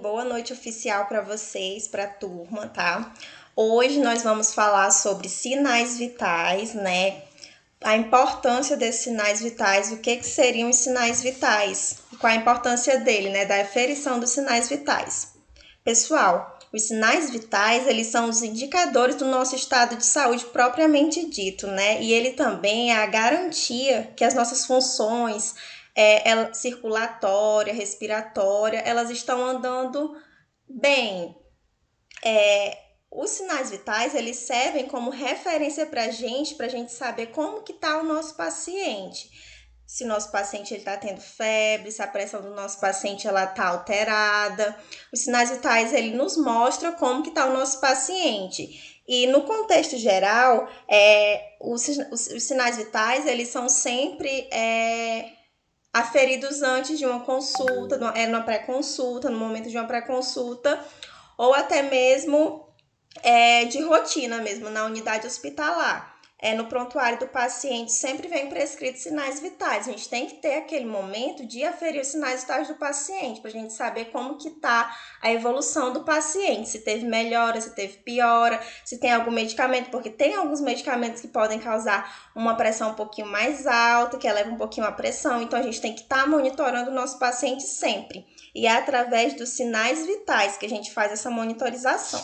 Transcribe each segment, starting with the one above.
boa noite oficial para vocês, para a turma, tá? Hoje nós vamos falar sobre sinais vitais, né? A importância desses sinais vitais, o que seriam os sinais vitais, qual a importância dele, né? Da aferição dos sinais vitais. Pessoal, os sinais vitais, eles são os indicadores do nosso estado de saúde propriamente dito, né? E ele também é a garantia que as nossas funções circulatória, respiratória, elas estão andando bem. Os sinais vitais, eles servem como referência para a gente saber como que está o nosso paciente. Se o nosso paciente está tendo febre, se a pressão do nosso paciente está alterada. Os sinais vitais, ele nos mostra como que está o nosso paciente. E no contexto geral, os sinais vitais, eles são sempre aferidos antes de uma consulta, numa pré-consulta, no momento de uma pré-consulta, ou até mesmo de rotina mesmo, na unidade hospitalar. No prontuário do paciente sempre vem prescritos sinais vitais. A gente tem que ter aquele momento de aferir os sinais vitais do paciente, para a gente saber como que está a evolução do paciente, se teve melhora, se teve piora, se tem algum medicamento, porque tem alguns medicamentos que podem causar uma pressão um pouquinho mais alta, que eleva um pouquinho a pressão, então a gente tem que estar monitorando o nosso paciente sempre. E é através dos sinais vitais que a gente faz essa monitorização.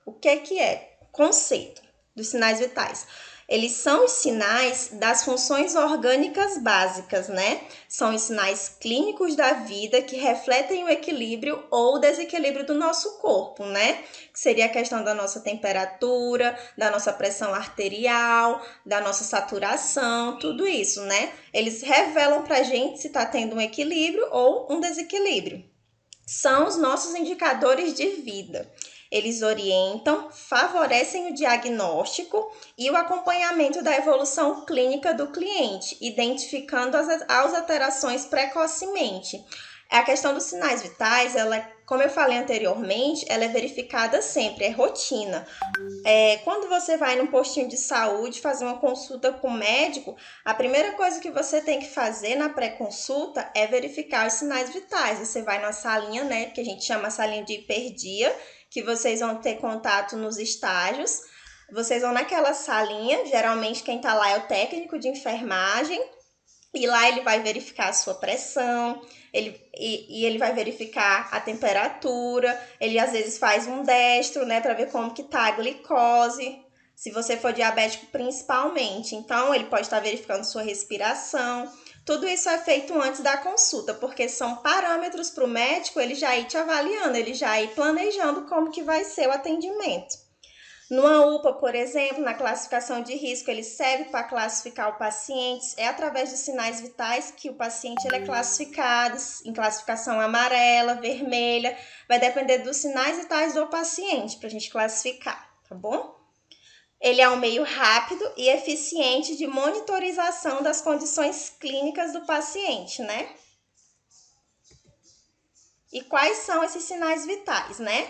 O que é? Conceito dos sinais vitais. Eles são os sinais das funções orgânicas básicas, né? São os sinais clínicos da vida que refletem o equilíbrio ou desequilíbrio do nosso corpo, né? Que seria a questão da nossa temperatura, da nossa pressão arterial, da nossa saturação, tudo isso, né? Eles revelam pra gente se tá tendo um equilíbrio ou um desequilíbrio. São os nossos indicadores de vida. Eles orientam, favorecem o diagnóstico e o acompanhamento da evolução clínica do cliente, identificando as alterações precocemente. A questão dos sinais vitais, como eu falei anteriormente, ela é verificada sempre, é rotina. Quando você vai num postinho de saúde fazer uma consulta com o médico, a primeira coisa que você tem que fazer na pré-consulta é verificar os sinais vitais. Você vai na salinha, né, que a gente chama a salinha de hiperdia, que vocês vão ter contato nos estágios. Vocês vão naquela salinha, geralmente quem está lá é o técnico de enfermagem, e lá ele vai verificar a sua pressão, ele vai verificar a temperatura, ele às vezes faz um destro, né, para ver como que tá a glicose, se você for diabético principalmente. Então, ele pode estar verificando sua respiração. Tudo isso é feito antes da consulta, porque são parâmetros para o médico, ele já ir te avaliando, ele já ir planejando como que vai ser o atendimento. Numa UPA, por exemplo, na classificação de risco, ele serve para classificar o paciente. É através dos sinais vitais que o paciente ele é classificado em classificação amarela, vermelha. Vai depender dos sinais vitais do paciente para a gente classificar, tá bom? Ele é um meio rápido e eficiente de monitorização das condições clínicas do paciente, né? E quais são esses sinais vitais, né?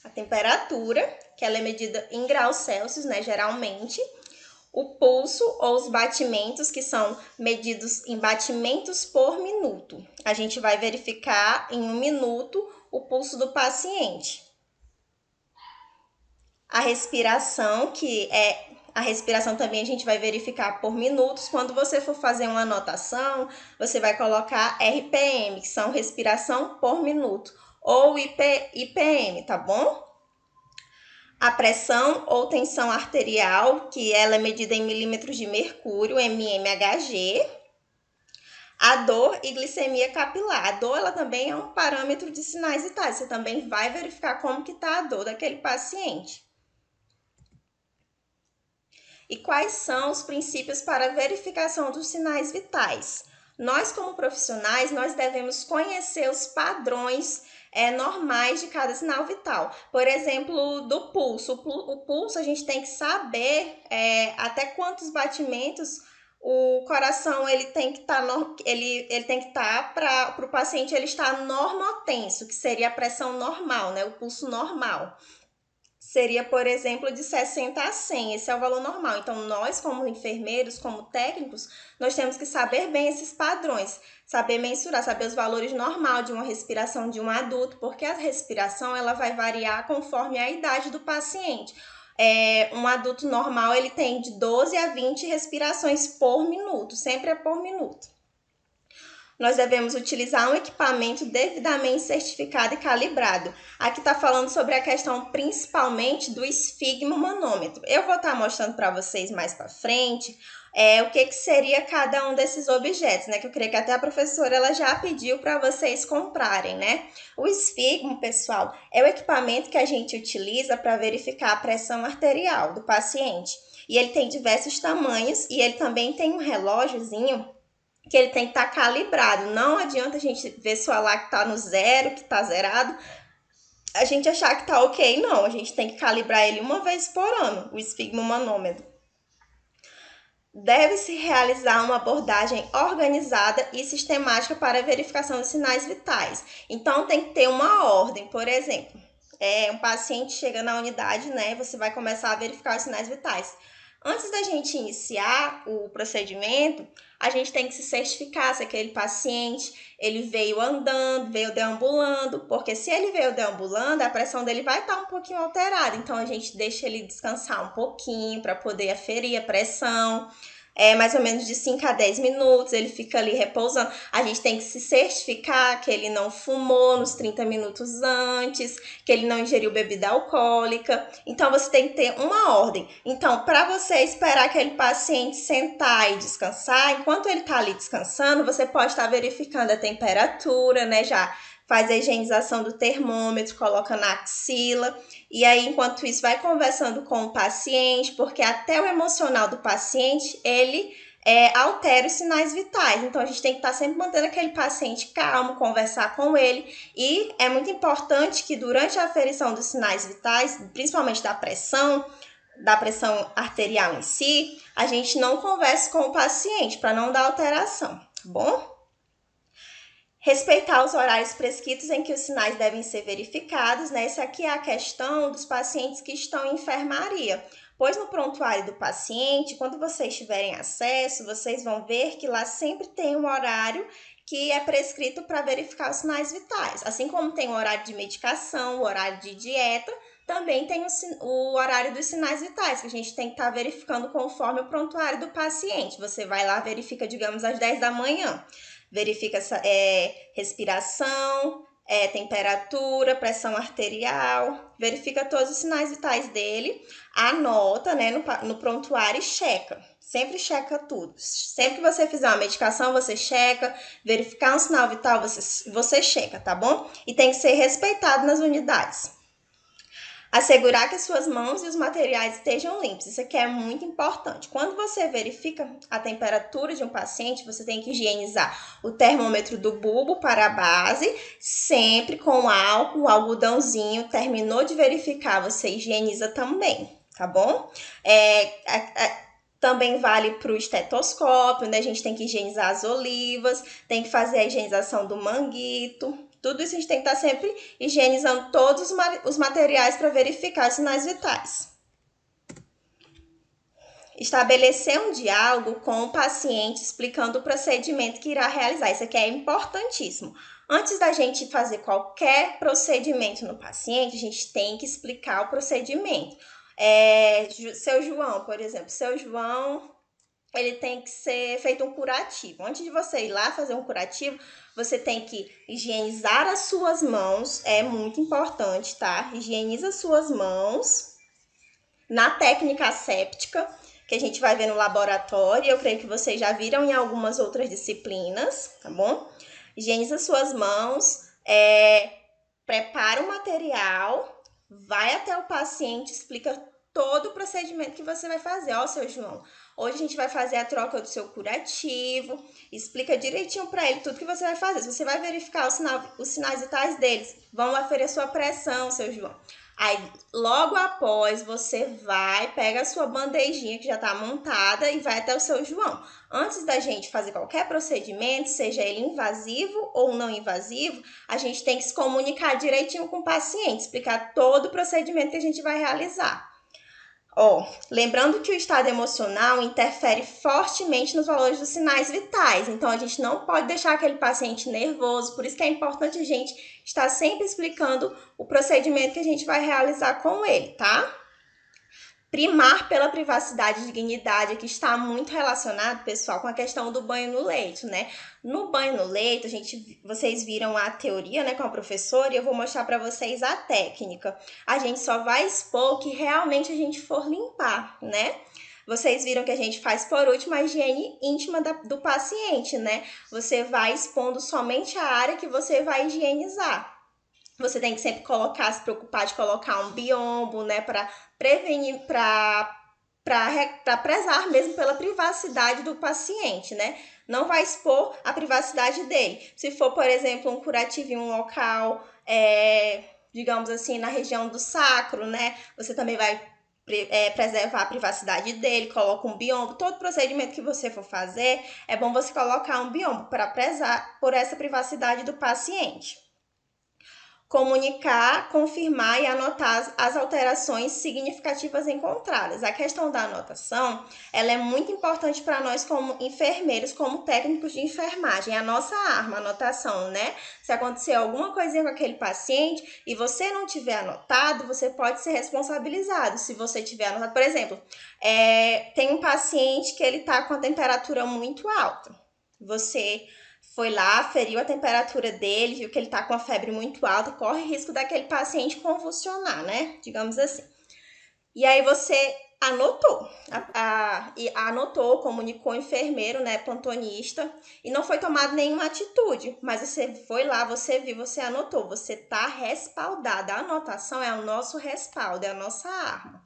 A temperatura, que ela é medida em graus Celsius, né, geralmente. O pulso ou os batimentos, que são medidos em batimentos por minuto. A gente vai verificar em 1 minuto o pulso do paciente. A respiração, a respiração também a gente vai verificar por minutos. Quando você for fazer uma anotação, você vai colocar RPM, que são respiração por minuto, ou IPM, tá bom? A pressão ou tensão arterial, que ela é medida em milímetros de mercúrio, mmHg. A dor e glicemia capilar. A dor, ela também é um parâmetro de sinais vitais. Você também vai verificar como que está a dor daquele paciente. E quais são os princípios para a verificação dos sinais vitais? Nós, como profissionais, nós devemos conhecer os padrões normais de cada sinal vital. Por exemplo, do pulso. O pulso a gente tem que saber até quantos batimentos o coração ele tem que estar para o paciente ele estar normotenso, que seria a pressão normal, né? O pulso normal. seria, por exemplo, de 60 a 100. Esse é o valor normal. Então, nós, como enfermeiros, como técnicos, nós temos que saber bem esses padrões, saber mensurar, saber os valores normal de uma respiração de um adulto, porque a respiração ela vai variar conforme a idade do paciente. Um adulto normal ele tem de 12 a 20 respirações por minuto, sempre é por minuto. Nós devemos utilizar um equipamento devidamente certificado e calibrado. Aqui está falando sobre a questão principalmente do esfigmomanômetro. Eu vou estar mostrando para vocês mais para frente o que seria cada um desses objetos, né? Que eu creio que até a professora ela já pediu para vocês comprarem, né? O esfigmo, pessoal, é o equipamento que a gente utiliza para verificar a pressão arterial do paciente. E ele tem diversos tamanhos e ele também tem um relógiozinho que ele tem que estar calibrado. Não adianta a gente ver só lá que está no zero, que está zerado, a gente achar que está ok. Não, a gente tem que calibrar ele uma vez por ano, o esfigmomanômetro. Deve-se realizar uma abordagem organizada e sistemática para a verificação dos sinais vitais. Então, tem que ter uma ordem. Por exemplo, um paciente chega na unidade, né? Você vai começar a verificar os sinais vitais. Antes da gente iniciar o procedimento, a gente tem que se certificar se aquele paciente ele veio andando, veio deambulando, porque se ele veio deambulando, a pressão dele vai estar um pouquinho alterada. Então, a gente deixa ele descansar um pouquinho para poder aferir a pressão. Mais ou menos de 5 a 10 minutos, ele fica ali repousando. A gente tem que se certificar que ele não fumou nos 30 minutos antes, que ele não ingeriu bebida alcoólica. Então, você tem que ter uma ordem. Então, para você esperar aquele paciente sentar e descansar, enquanto ele está ali descansando, você pode estar verificando a temperatura, né? Já faz a higienização do termômetro, coloca na axila. E aí, enquanto isso, vai conversando com o paciente, porque até o emocional do paciente, ele altera os sinais vitais. Então, a gente tem que estar sempre mantendo aquele paciente calmo, conversar com ele. E é muito importante que durante a aferição dos sinais vitais, principalmente da pressão arterial em si, a gente não converse com o paciente para não dar alteração, tá bom? Respeitar os horários prescritos em que os sinais devem ser verificados, né? Essa aqui é a questão dos pacientes que estão em enfermaria. Pois no prontuário do paciente, quando vocês tiverem acesso, vocês vão ver que lá sempre tem um horário que é prescrito para verificar os sinais vitais. Assim como tem o horário de medicação, o horário de dieta, também tem o horário dos sinais vitais, que a gente tem que estar verificando conforme o prontuário do paciente. Você vai lá, verifica, digamos, às 10 da manhã. Verifica respiração, temperatura, pressão arterial, verifica todos os sinais vitais dele, anota, né, no prontuário e checa. Sempre checa tudo. Sempre que você fizer uma medicação, você checa. Verificar um sinal vital, você checa, tá bom? E tem que ser respeitado nas unidades. Assegurar que as suas mãos e os materiais estejam limpos. Isso aqui é muito importante. Quando você verifica a temperatura de um paciente, você tem que higienizar o termômetro do bulbo para a base, sempre com álcool, um algodãozinho. Terminou de verificar, você higieniza também, tá bom? Também vale para o estetoscópio, né? A gente tem que higienizar as olivas, tem que fazer a higienização do manguito. Tudo isso a gente tem que estar sempre higienizando todos os materiais para verificar os sinais vitais. Estabelecer um diálogo com o paciente explicando o procedimento que irá realizar. Isso aqui é importantíssimo. Antes da gente fazer qualquer procedimento no paciente, a gente tem que explicar o procedimento. Seu João, por exemplo, ele tem que ser feito um curativo. Antes de você ir lá fazer um curativo, você tem que higienizar as suas mãos, é muito importante, tá? Higieniza as suas mãos na técnica asséptica, que a gente vai ver no laboratório. Eu creio que vocês já viram em algumas outras disciplinas, tá bom? Higieniza as suas mãos, prepara o material, vai até o paciente, explica todo o procedimento que você vai fazer. Ó, seu João, hoje a gente vai fazer a troca do seu curativo, explica direitinho para ele tudo que você vai fazer. Se você vai verificar os sinais vitais deles, vão aferir a sua pressão, seu João. Aí, logo após, você vai, pega a sua bandejinha que já tá montada e vai até o seu João. Antes da gente fazer qualquer procedimento, seja ele invasivo ou não invasivo, a gente tem que se comunicar direitinho com o paciente, explicar todo o procedimento que a gente vai realizar. Lembrando que o estado emocional interfere fortemente nos valores dos sinais vitais, então a gente não pode deixar aquele paciente nervoso, por isso que é importante a gente estar sempre explicando o procedimento que a gente vai realizar com ele, tá? Primar pela privacidade e dignidade, que está muito relacionado, pessoal, com a questão do banho no leito, né? No banho no leito, vocês viram a teoria, né, com a professora, e eu vou mostrar para vocês a técnica. A gente só vai expor o que realmente a gente for limpar, né? Vocês viram que a gente faz, por último, a higiene íntima do paciente, né? Você vai expondo somente a área que você vai higienizar. Você tem que sempre se preocupar de colocar um biombo, né, para prevenir, para prezar mesmo pela privacidade do paciente, né? Não vai expor a privacidade dele. Se for, por exemplo, um curativo em um local, digamos assim, na região do sacro, né? Você também vai preservar a privacidade dele, coloca um biombo. Todo procedimento que você for fazer, é bom você colocar um biombo para prezar por essa privacidade do paciente. Comunicar, confirmar e anotar as alterações significativas encontradas. A questão da anotação, ela é muito importante para nós como enfermeiros, como técnicos de enfermagem. É a nossa arma, a anotação, né? Se acontecer alguma coisinha com aquele paciente e você não tiver anotado, você pode ser responsabilizado. Se você tiver anotado, por exemplo, tem um paciente que ele está com a temperatura muito alta. Você foi lá, feriu a temperatura dele, viu que ele tá com a febre muito alta, corre risco daquele paciente convulsionar, né? Digamos assim. E aí você anotou, comunicou ao enfermeiro, né, plantonista, e não foi tomada nenhuma atitude, mas você foi lá, você viu, você anotou, você tá respaldada. A anotação é o nosso respaldo, é a nossa arma.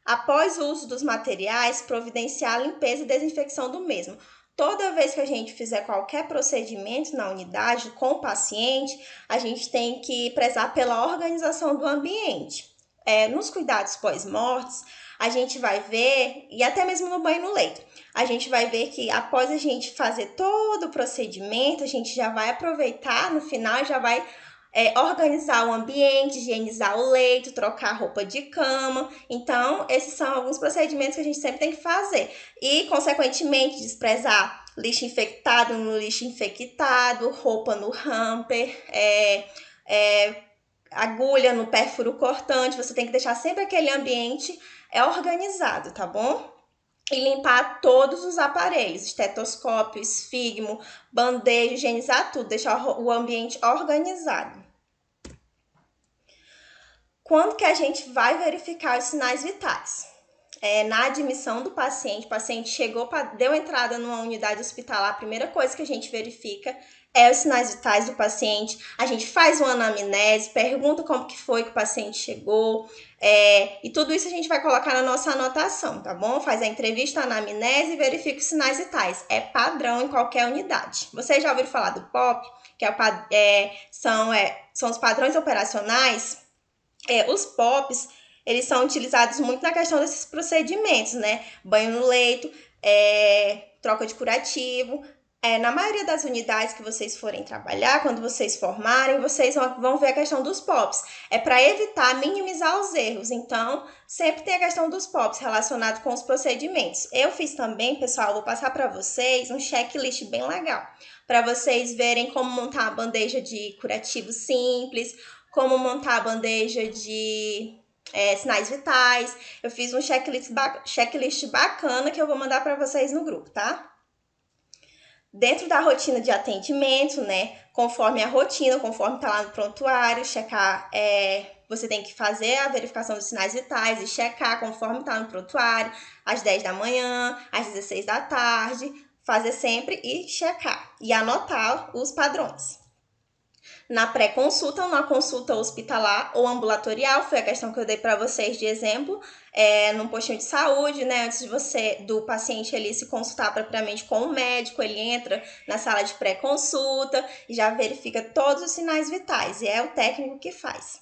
Após o uso dos materiais, providenciar a limpeza e desinfecção do mesmo. Toda vez que a gente fizer qualquer procedimento na unidade com o paciente, a gente tem que prezar pela organização do ambiente. Nos cuidados pós-mortes, a gente vai ver, e até mesmo no banho no leito, a gente vai ver que após a gente fazer todo o procedimento, a gente já vai aproveitar no final, já vai organizar o ambiente, higienizar o leito, trocar roupa de cama. Então, esses são alguns procedimentos que a gente sempre tem que fazer. E, consequentemente, desprezar lixo infectado no lixo infectado, roupa no hamper, agulha no pérfuro cortante. Você tem que deixar sempre aquele ambiente organizado, tá bom? E limpar todos os aparelhos, estetoscópio, esfigmo, bandeja, higienizar tudo, deixar o ambiente organizado. Quando que a gente vai verificar os sinais vitais? Na admissão do paciente, o paciente chegou, deu entrada numa unidade hospitalar, a primeira coisa que a gente verifica é os sinais vitais do paciente. A gente faz uma anamnese, pergunta como que foi que o paciente chegou, e tudo isso a gente vai colocar na nossa anotação, tá bom? Faz a entrevista, a anamnese e verifica os sinais vitais. É padrão em qualquer unidade. Vocês já ouviram falar do POP, que são os padrões operacionais? Os POPs, eles são utilizados muito na questão desses procedimentos, né? Banho no leito, troca de curativo. Na maioria das unidades que vocês forem trabalhar, quando vocês formarem, vocês vão ver a questão dos POPs. É para evitar, minimizar os erros. Então, sempre tem a questão dos POPs relacionado com os procedimentos. Eu fiz também, pessoal, vou passar para vocês um checklist bem legal, para vocês verem como montar uma bandeja de curativo simples, como montar a bandeja de sinais vitais. Eu fiz um checklist bacana que eu vou mandar para vocês no grupo, tá? Dentro da rotina de atendimento, né? Conforme a rotina, conforme tá lá no prontuário, checar, você tem que fazer a verificação dos sinais vitais e checar conforme tá no prontuário, às 10 da manhã, às 16 da tarde, fazer sempre e checar e anotar os padrões. Na pré-consulta ou na consulta hospitalar ou ambulatorial, foi a questão que eu dei para vocês de exemplo, num postinho de saúde, né? Antes do paciente ele se consultar propriamente com o médico, ele entra na sala de pré-consulta e já verifica todos os sinais vitais, e é o técnico que faz.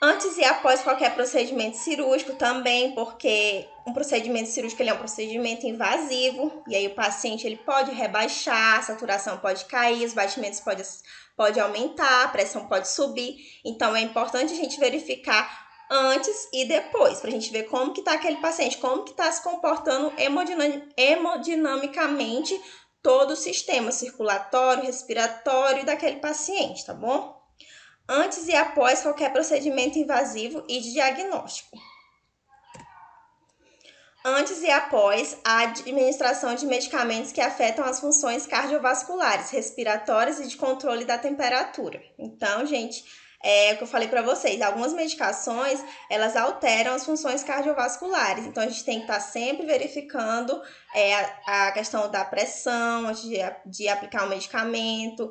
Antes e após qualquer procedimento cirúrgico também, porque um procedimento cirúrgico ele é um procedimento invasivo, e aí o paciente ele pode rebaixar, a saturação pode cair, os batimentos pode aumentar, a pressão pode subir. Então, é importante a gente verificar antes e depois, para a gente ver como que está aquele paciente, como que está se comportando hemodinamicamente todo o sistema circulatório, respiratório daquele paciente, tá bom? Antes e após qualquer procedimento invasivo e de diagnóstico. Antes e após a administração de medicamentos que afetam as funções cardiovasculares, respiratórias e de controle da temperatura. Então, gente, o que eu falei para vocês, algumas medicações, elas alteram as funções cardiovasculares. Então, a gente tem que estar sempre verificando a questão da pressão antes de aplicar o medicamento,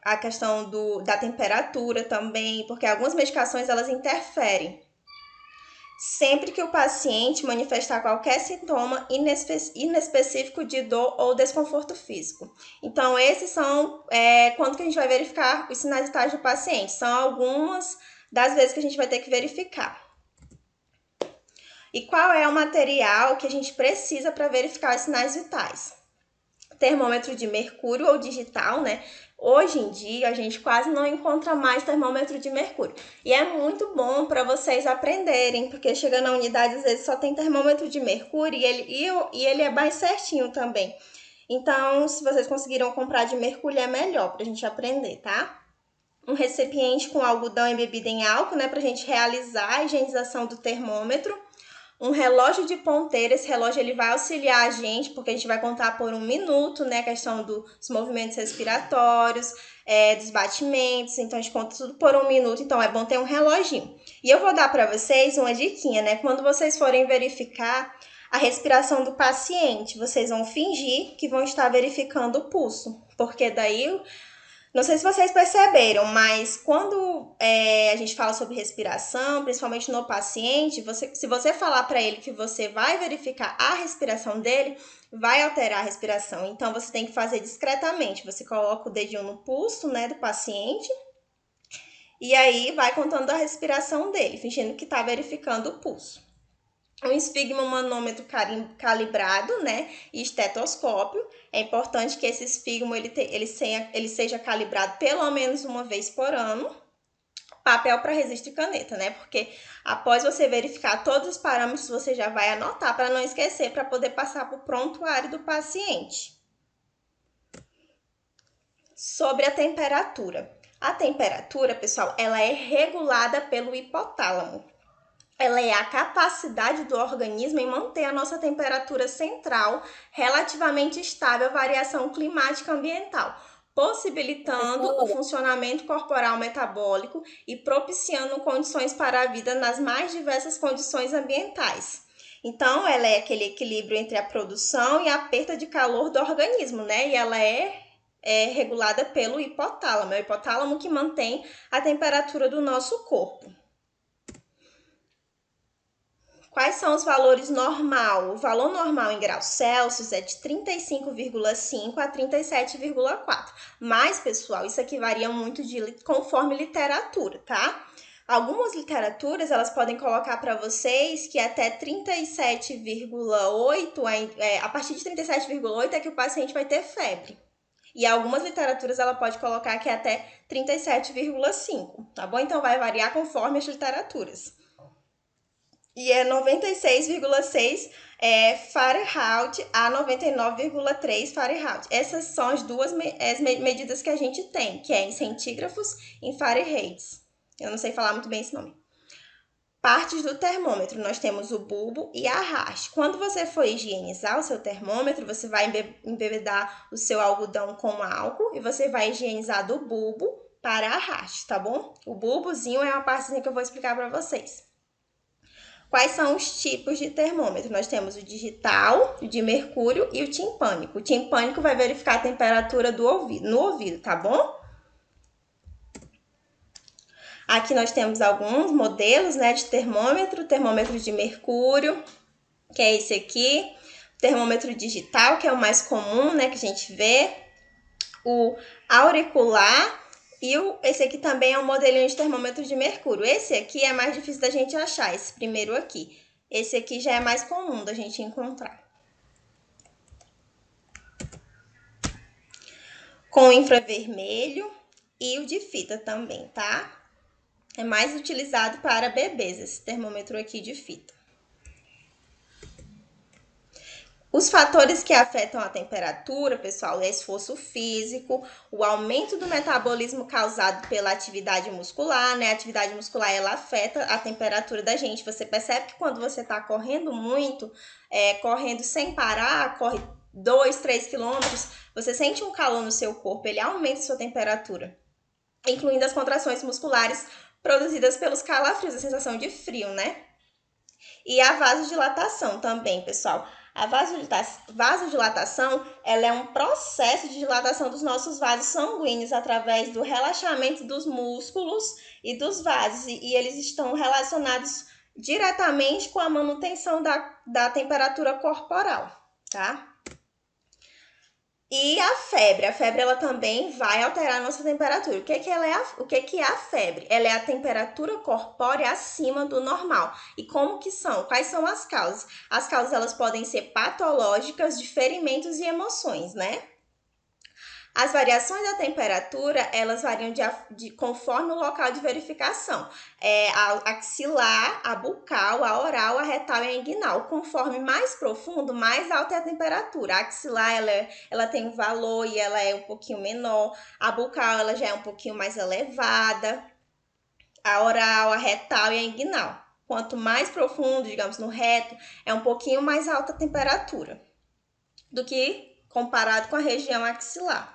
a questão da temperatura também, porque algumas medicações, elas interferem. Sempre que o paciente manifestar qualquer sintoma inespecífico de dor ou desconforto físico. Então, esses são quando que a gente vai verificar os sinais vitais do paciente. São algumas das vezes que a gente vai ter que verificar. E qual é o material que a gente precisa para verificar os sinais vitais? Termômetro de mercúrio ou digital, né? Hoje em dia, a gente quase não encontra mais termômetro de mercúrio. E é muito bom para vocês aprenderem, porque chega na unidade, às vezes só tem termômetro de mercúrio e ele é mais certinho também. Então, se vocês conseguiram comprar de mercúrio, é melhor para a gente aprender, tá? Um recipiente com algodão embebido em álcool, né? Para a gente realizar a higienização do termômetro. Um relógio de ponteira, esse relógio ele vai auxiliar a gente, porque a gente vai contar por 1 minuto, né, a questão dos movimentos respiratórios, dos batimentos, então a gente conta tudo por 1 minuto, então é bom ter um reloginho. E eu vou dar para vocês uma diquinha, né, quando vocês forem verificar a respiração do paciente, vocês vão fingir que vão estar verificando o pulso, porque daí... Não sei se vocês perceberam, mas quando a gente fala sobre respiração, principalmente no paciente, se você falar para ele que você vai verificar a respiração dele, vai alterar a respiração. Então, você tem que fazer discretamente. Você coloca o dedinho no pulso, né, do paciente e aí vai contando a respiração dele, fingindo que está verificando o pulso. Um esfigmomanômetro calibrado, né, e estetoscópio. É importante que esse esfigmo ele seja calibrado pelo menos uma vez por ano. Papel para registro e caneta, né, porque após você verificar todos os parâmetros, você já vai anotar para não esquecer, para poder passar para o prontuário do paciente. Sobre a temperatura. A temperatura, pessoal, ela é regulada pelo hipotálamo. Ela é a capacidade do organismo em manter a nossa temperatura central relativamente estável à variação climática ambiental, possibilitando o funcionamento corporal metabólico e propiciando condições para a vida nas mais diversas condições ambientais. Então, ela é aquele equilíbrio entre a produção e a perda de calor do organismo, né? E ela é regulada pelo hipotálamo. É o hipotálamo que mantém a temperatura do nosso corpo. Quais são os valores normal? O valor normal em graus Celsius é de 35,5 a 37,4. Mas, pessoal, isso aqui varia muito conforme literatura, tá? Algumas literaturas, elas podem colocar para vocês que até 37,8, a partir de 37,8 é que o paciente vai ter febre. E algumas literaturas, ela pode colocar que é até 37,5, tá bom? Então, vai variar conforme as literaturas. E é 96,6 Fahrenheit a 99,3 Fahrenheit. Essas são as duas medidas que a gente tem, que é em centígrados e em Fahrenheit. Eu não sei falar muito bem esse nome. Partes do termômetro, nós temos o bulbo e a haste. Quando você for higienizar o seu termômetro, você vai embebedar o seu algodão com álcool e você vai higienizar do bulbo para a haste, tá bom? O bulbozinho é uma partezinha que eu vou explicar para vocês. Quais são os tipos de termômetro? Nós temos o digital, o de mercúrio e o timpânico. O timpânico vai verificar a temperatura no ouvido, tá bom? Aqui nós temos alguns modelos, né, de termômetro. Termômetro de mercúrio, que é esse aqui. Termômetro digital, que é o mais comum, né, que a gente vê. O auricular Esse aqui também é um modelinho de termômetro de mercúrio. Esse aqui é mais difícil da gente achar, esse primeiro aqui. Esse aqui já é mais comum da gente encontrar. Com infravermelho e o de fita também, tá? É mais utilizado para bebês, esse termômetro aqui de fita. Os fatores que afetam a temperatura, pessoal, é esforço físico, o aumento do metabolismo causado pela atividade muscular, né? A atividade muscular, ela afeta a temperatura da gente. Você percebe que quando você está correndo muito, correndo sem parar, corre 2, 3 quilômetros, você sente um calor no seu corpo, ele aumenta a sua temperatura, incluindo as contrações musculares produzidas pelos calafrios, a sensação de frio, né? E a vasodilatação também, pessoal. A vasodilatação, ela é um processo de dilatação dos nossos vasos sanguíneos através do relaxamento dos músculos e dos vasos. E eles estão relacionados diretamente com a manutenção da temperatura corporal, tá? E a febre ela também vai alterar a nossa temperatura. O que é a febre? Ela é a temperatura corpórea acima do normal. E como que são? Quais são as causas? As causas, elas podem ser patológicas, de ferimentos e emoções, né? As variações da temperatura, elas variam conforme o local de verificação. A axilar, a bucal, a oral, a retal e a inguinal. Conforme mais profundo, mais alta é a temperatura. A axilar, ela tem um valor e ela é um pouquinho menor. A bucal, ela já é um pouquinho mais elevada. A oral, a retal e a inguinal. Quanto mais profundo, digamos, no reto, é um pouquinho mais alta a temperatura do que comparado com a região axilar.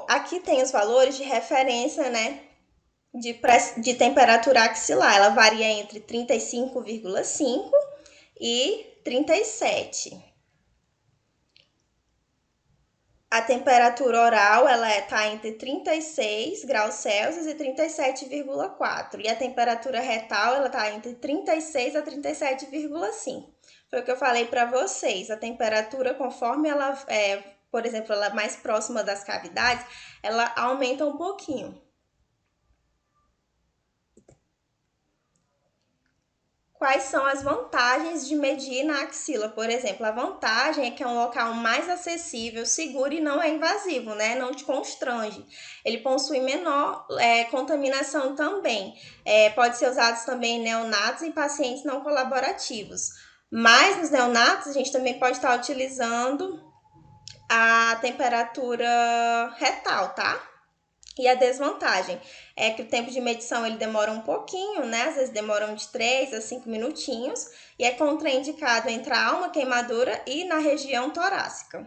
Aqui tem os valores de referência, né, de temperatura axilar. Ela varia entre 35,5 e 37. A temperatura oral, ela está entre 36 graus Celsius e 37,4. E a temperatura retal, ela está entre 36 a 37,5. Foi o que eu falei para vocês. A temperatura, conforme ela por exemplo, ela é mais próxima das cavidades, ela aumenta um pouquinho. Quais são as vantagens de medir na axila? Por exemplo, a vantagem é que é um local mais acessível, seguro e não é invasivo, né? Não te constrange. Ele possui menor contaminação também. Pode ser usado também em neonatos e em pacientes não colaborativos. Mas nos neonatos, a gente também pode estar utilizando a temperatura retal, tá? E a desvantagem é que o tempo de medição ele demora um pouquinho, né? Às vezes demoram de 3 a 5 minutinhos e é contraindicado entrar uma queimadura e na região torácica.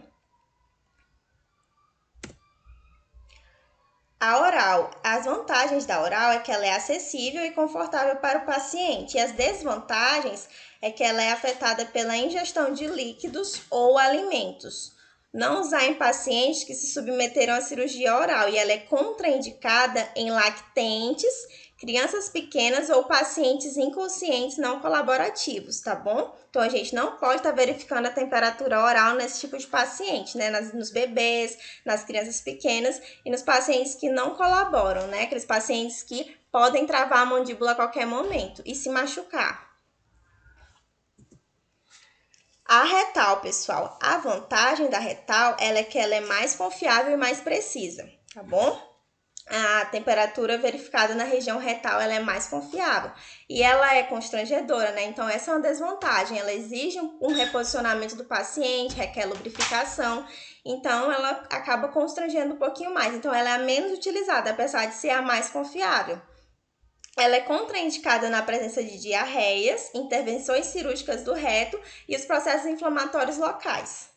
A oral. As vantagens da oral é que ela é acessível e confortável para o paciente. E as desvantagens é que ela é afetada pela ingestão de líquidos ou alimentos. Não usar em pacientes que se submeteram à cirurgia oral e ela é contraindicada em lactentes, crianças pequenas ou pacientes inconscientes não colaborativos, tá bom? Então, a gente não pode estar verificando a temperatura oral nesse tipo de paciente, né? Nos bebês, nas crianças pequenas e nos pacientes que não colaboram, né? Aqueles pacientes que podem travar a mandíbula a qualquer momento e se machucar. A retal, pessoal, a vantagem da retal é que ela é mais confiável e mais precisa, tá bom? A temperatura verificada na região retal, ela é mais confiável. E ela é constrangedora, né? Então, essa é uma desvantagem. Ela exige um reposicionamento do paciente, requer lubrificação. Então, ela acaba constrangendo um pouquinho mais. Então, ela é a menos utilizada, apesar de ser a mais confiável. Ela é contraindicada na presença de diarreias, intervenções cirúrgicas do reto e os processos inflamatórios locais.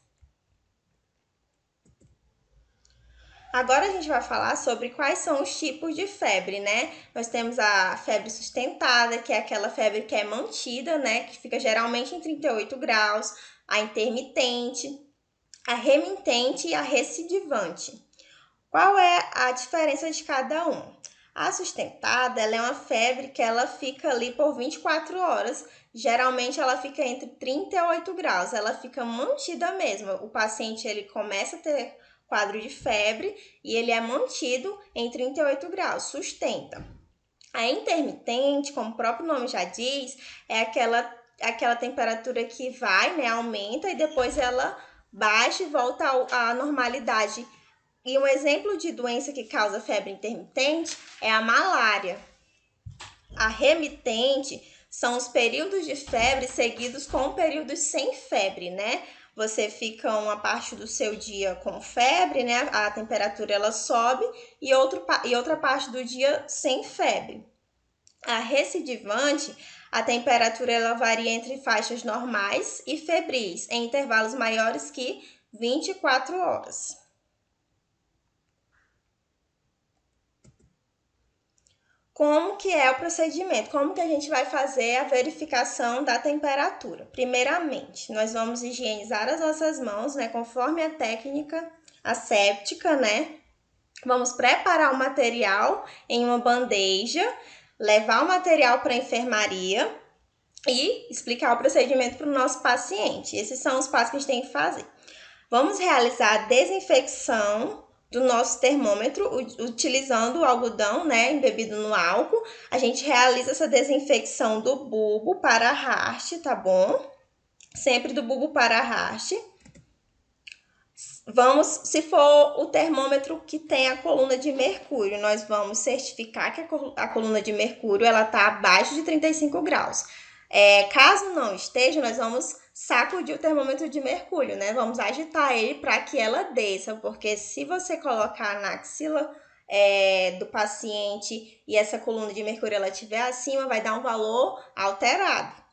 Agora a gente vai falar sobre quais são os tipos de febre, né? Nós temos a febre sustentada, que é aquela febre que é mantida, né? Que fica geralmente em 38 graus, a intermitente, a remitente e a recidivante. Qual é a diferença de cada um? A sustentada, ela é uma febre que ela fica ali por 24 horas. Geralmente, ela fica entre 38 graus. Ela fica mantida mesmo. O paciente, ele começa a ter quadro de febre e ele é mantido em 38 graus, sustenta. A intermitente, como o próprio nome já diz, é aquela temperatura que vai, né, aumenta e depois ela baixa e volta à normalidade. E um exemplo de doença que causa febre intermitente é a malária. A remitente são os períodos de febre seguidos com períodos sem febre, né? Você fica uma parte do seu dia com febre, né? A temperatura ela sobe e outra parte do dia sem febre. A recidivante, a temperatura ela varia entre faixas normais e febris, em intervalos maiores que 24 horas. Como que é o procedimento? Como que a gente vai fazer a verificação da temperatura? Primeiramente, nós vamos higienizar as nossas mãos, né, conforme a técnica asséptica, né? Vamos preparar o material em uma bandeja, levar o material para a enfermaria e explicar o procedimento para o nosso paciente. Esses são os passos que a gente tem que fazer. Vamos realizar a desinfecção do nosso termômetro utilizando o algodão, né, embebido no álcool. A gente realiza essa desinfecção do bulbo para a haste, tá bom? Sempre do bulbo para a haste. Vamos, se for o termômetro que tem a coluna de mercúrio, nós vamos certificar que a coluna de mercúrio ela está abaixo de 35 graus. Caso não esteja, nós vamos sacudir o termômetro de mercúrio, né? Vamos agitar ele para que ela desça, porque se você colocar na axila do paciente e essa coluna de mercúrio ela estiver acima, vai dar um valor alterado.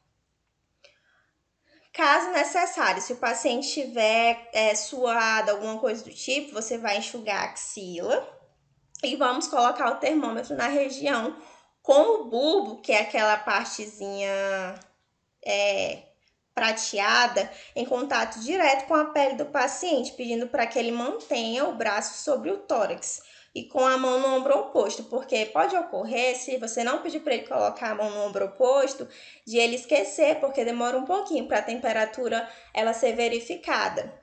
Caso necessário, se o paciente tiver suado, alguma coisa do tipo, você vai enxugar a axila e vamos colocar o termômetro na região com o bulbo, que é aquela partezinha prateada, em contato direto com a pele do paciente, pedindo para que ele mantenha o braço sobre o tórax e com a mão no ombro oposto, porque pode ocorrer, se você não pedir para ele colocar a mão no ombro oposto, de ele esquecer, porque demora um pouquinho para a temperatura ela ser verificada.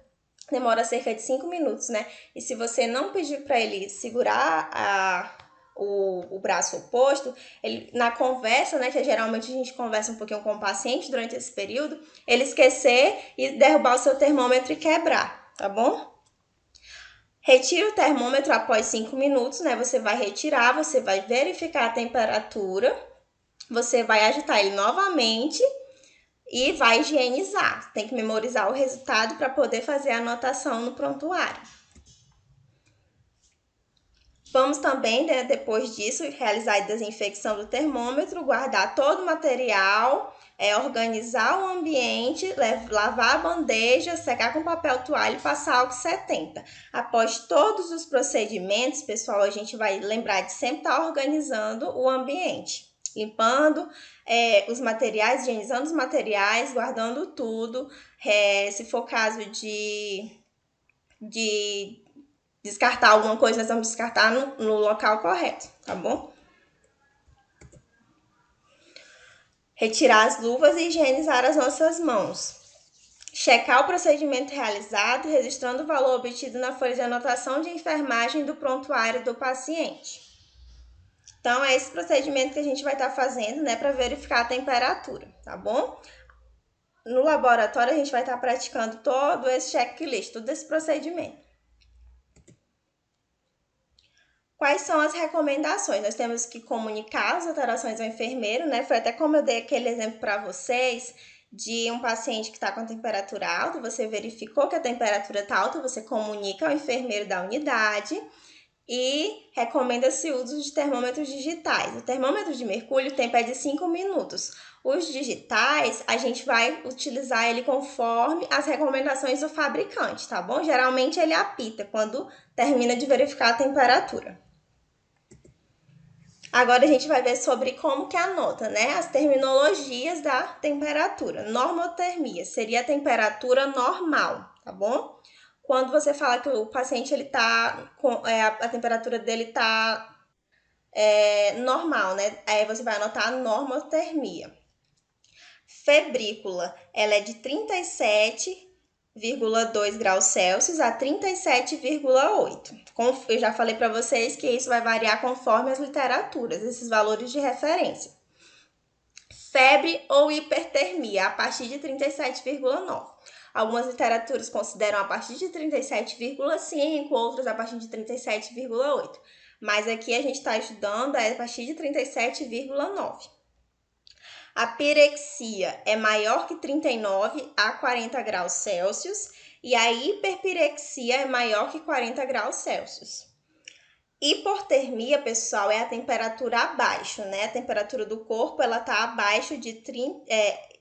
Demora cerca de 5 minutos, né? E se você não pedir para ele segurar o braço oposto, ele, na conversa, né, que geralmente a gente conversa um pouquinho com o paciente durante esse período, ele esquecer e derrubar o seu termômetro e quebrar, tá bom? Retire o termômetro após 5 minutos, né? Você vai retirar, você vai verificar a temperatura, você vai agitar ele novamente e vai higienizar. Tem que memorizar o resultado para poder fazer a anotação no prontuário. Vamos também, né, depois disso, realizar a desinfecção do termômetro, guardar todo o material, organizar o ambiente, lavar a bandeja, secar com papel toalha e passar álcool 70. Após todos os procedimentos, pessoal, a gente vai lembrar de sempre estar organizando o ambiente, limpando os materiais, higienizando os materiais, guardando tudo. Se for caso de descartar alguma coisa, nós vamos descartar no local correto, tá bom? Retirar as luvas e higienizar as nossas mãos. Checar o procedimento realizado, registrando o valor obtido na folha de anotação de enfermagem do prontuário do paciente. Então, é esse procedimento que a gente vai estar fazendo, né, para verificar a temperatura, tá bom? No laboratório, a gente vai estar praticando todo esse checklist, todo esse procedimento. Quais são as recomendações? Nós temos que comunicar as alterações ao enfermeiro, né? Foi até como eu dei aquele exemplo para vocês de um paciente que está com a temperatura alta, você verificou que a temperatura está alta, você comunica ao enfermeiro da unidade e recomenda-se o uso de termômetros digitais. O termômetro de mercúrio, o tempo é de 5 minutos. Os digitais, a gente vai utilizar ele conforme as recomendações do fabricante, tá bom? Geralmente ele apita quando termina de verificar a temperatura. Agora a gente vai ver sobre como que anota, né? As terminologias da temperatura. Normotermia seria a temperatura normal, tá bom? Quando você fala que o paciente ele tá com a temperatura dele tá normal, né? Aí você vai anotar a normotermia. Febrícula, ela é de 37 37,2 graus Celsius a 37,8. Eu já falei para vocês que isso vai variar conforme as literaturas, esses valores de referência. Febre ou hipertermia, a partir de 37,9. Algumas literaturas consideram a partir de 37,5, outras a partir de 37,8. Mas aqui a gente está estudando a partir de 37,9. A pirexia é maior que 39 a 40 graus Celsius e a hiperpirexia é maior que 40 graus Celsius. Hipotermia, pessoal, é a temperatura abaixo, né? A temperatura do corpo, ela tá abaixo de 30...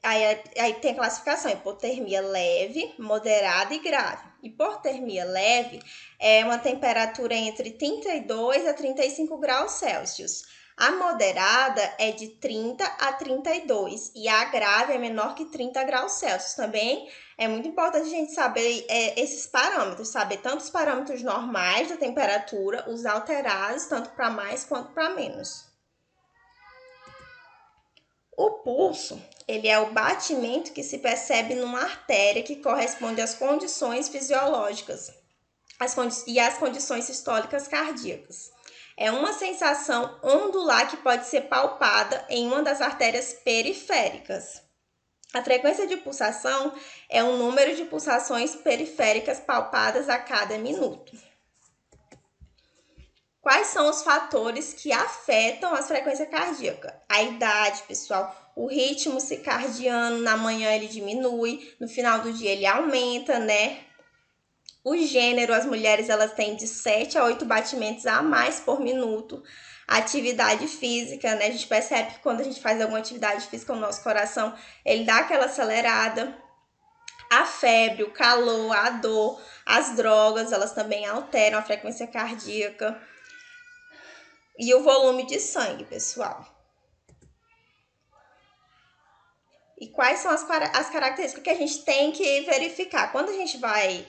Aí tem a classificação, hipotermia leve, moderada e grave. Hipotermia leve é uma temperatura entre 32 a 35 graus Celsius. A moderada é de 30 a 32 e a grave é menor que 30 graus Celsius. Também é muito importante a gente saber esses parâmetros, saber tanto os parâmetros normais da temperatura, os alterados, tanto para mais quanto para menos. O pulso, ele é o batimento que se percebe numa artéria que corresponde às condições fisiológicas e às condições sistólicas cardíacas. É uma sensação ondular que pode ser palpada em uma das artérias periféricas. A frequência de pulsação é o número de pulsações periféricas palpadas a cada minuto. Quais são os fatores que afetam a frequência cardíaca? A idade, pessoal. O ritmo circadiano, na manhã ele diminui, no final do dia ele aumenta, né? O gênero, as mulheres elas têm de 7 a 8 batimentos a mais por minuto. A atividade física, né? A gente percebe que quando a gente faz alguma atividade física, o nosso coração, ele dá aquela acelerada. A febre, o calor, a dor, as drogas, elas também alteram a frequência cardíaca. E o volume de sangue, pessoal. E quais são as características que a gente tem que verificar? Quando a gente vai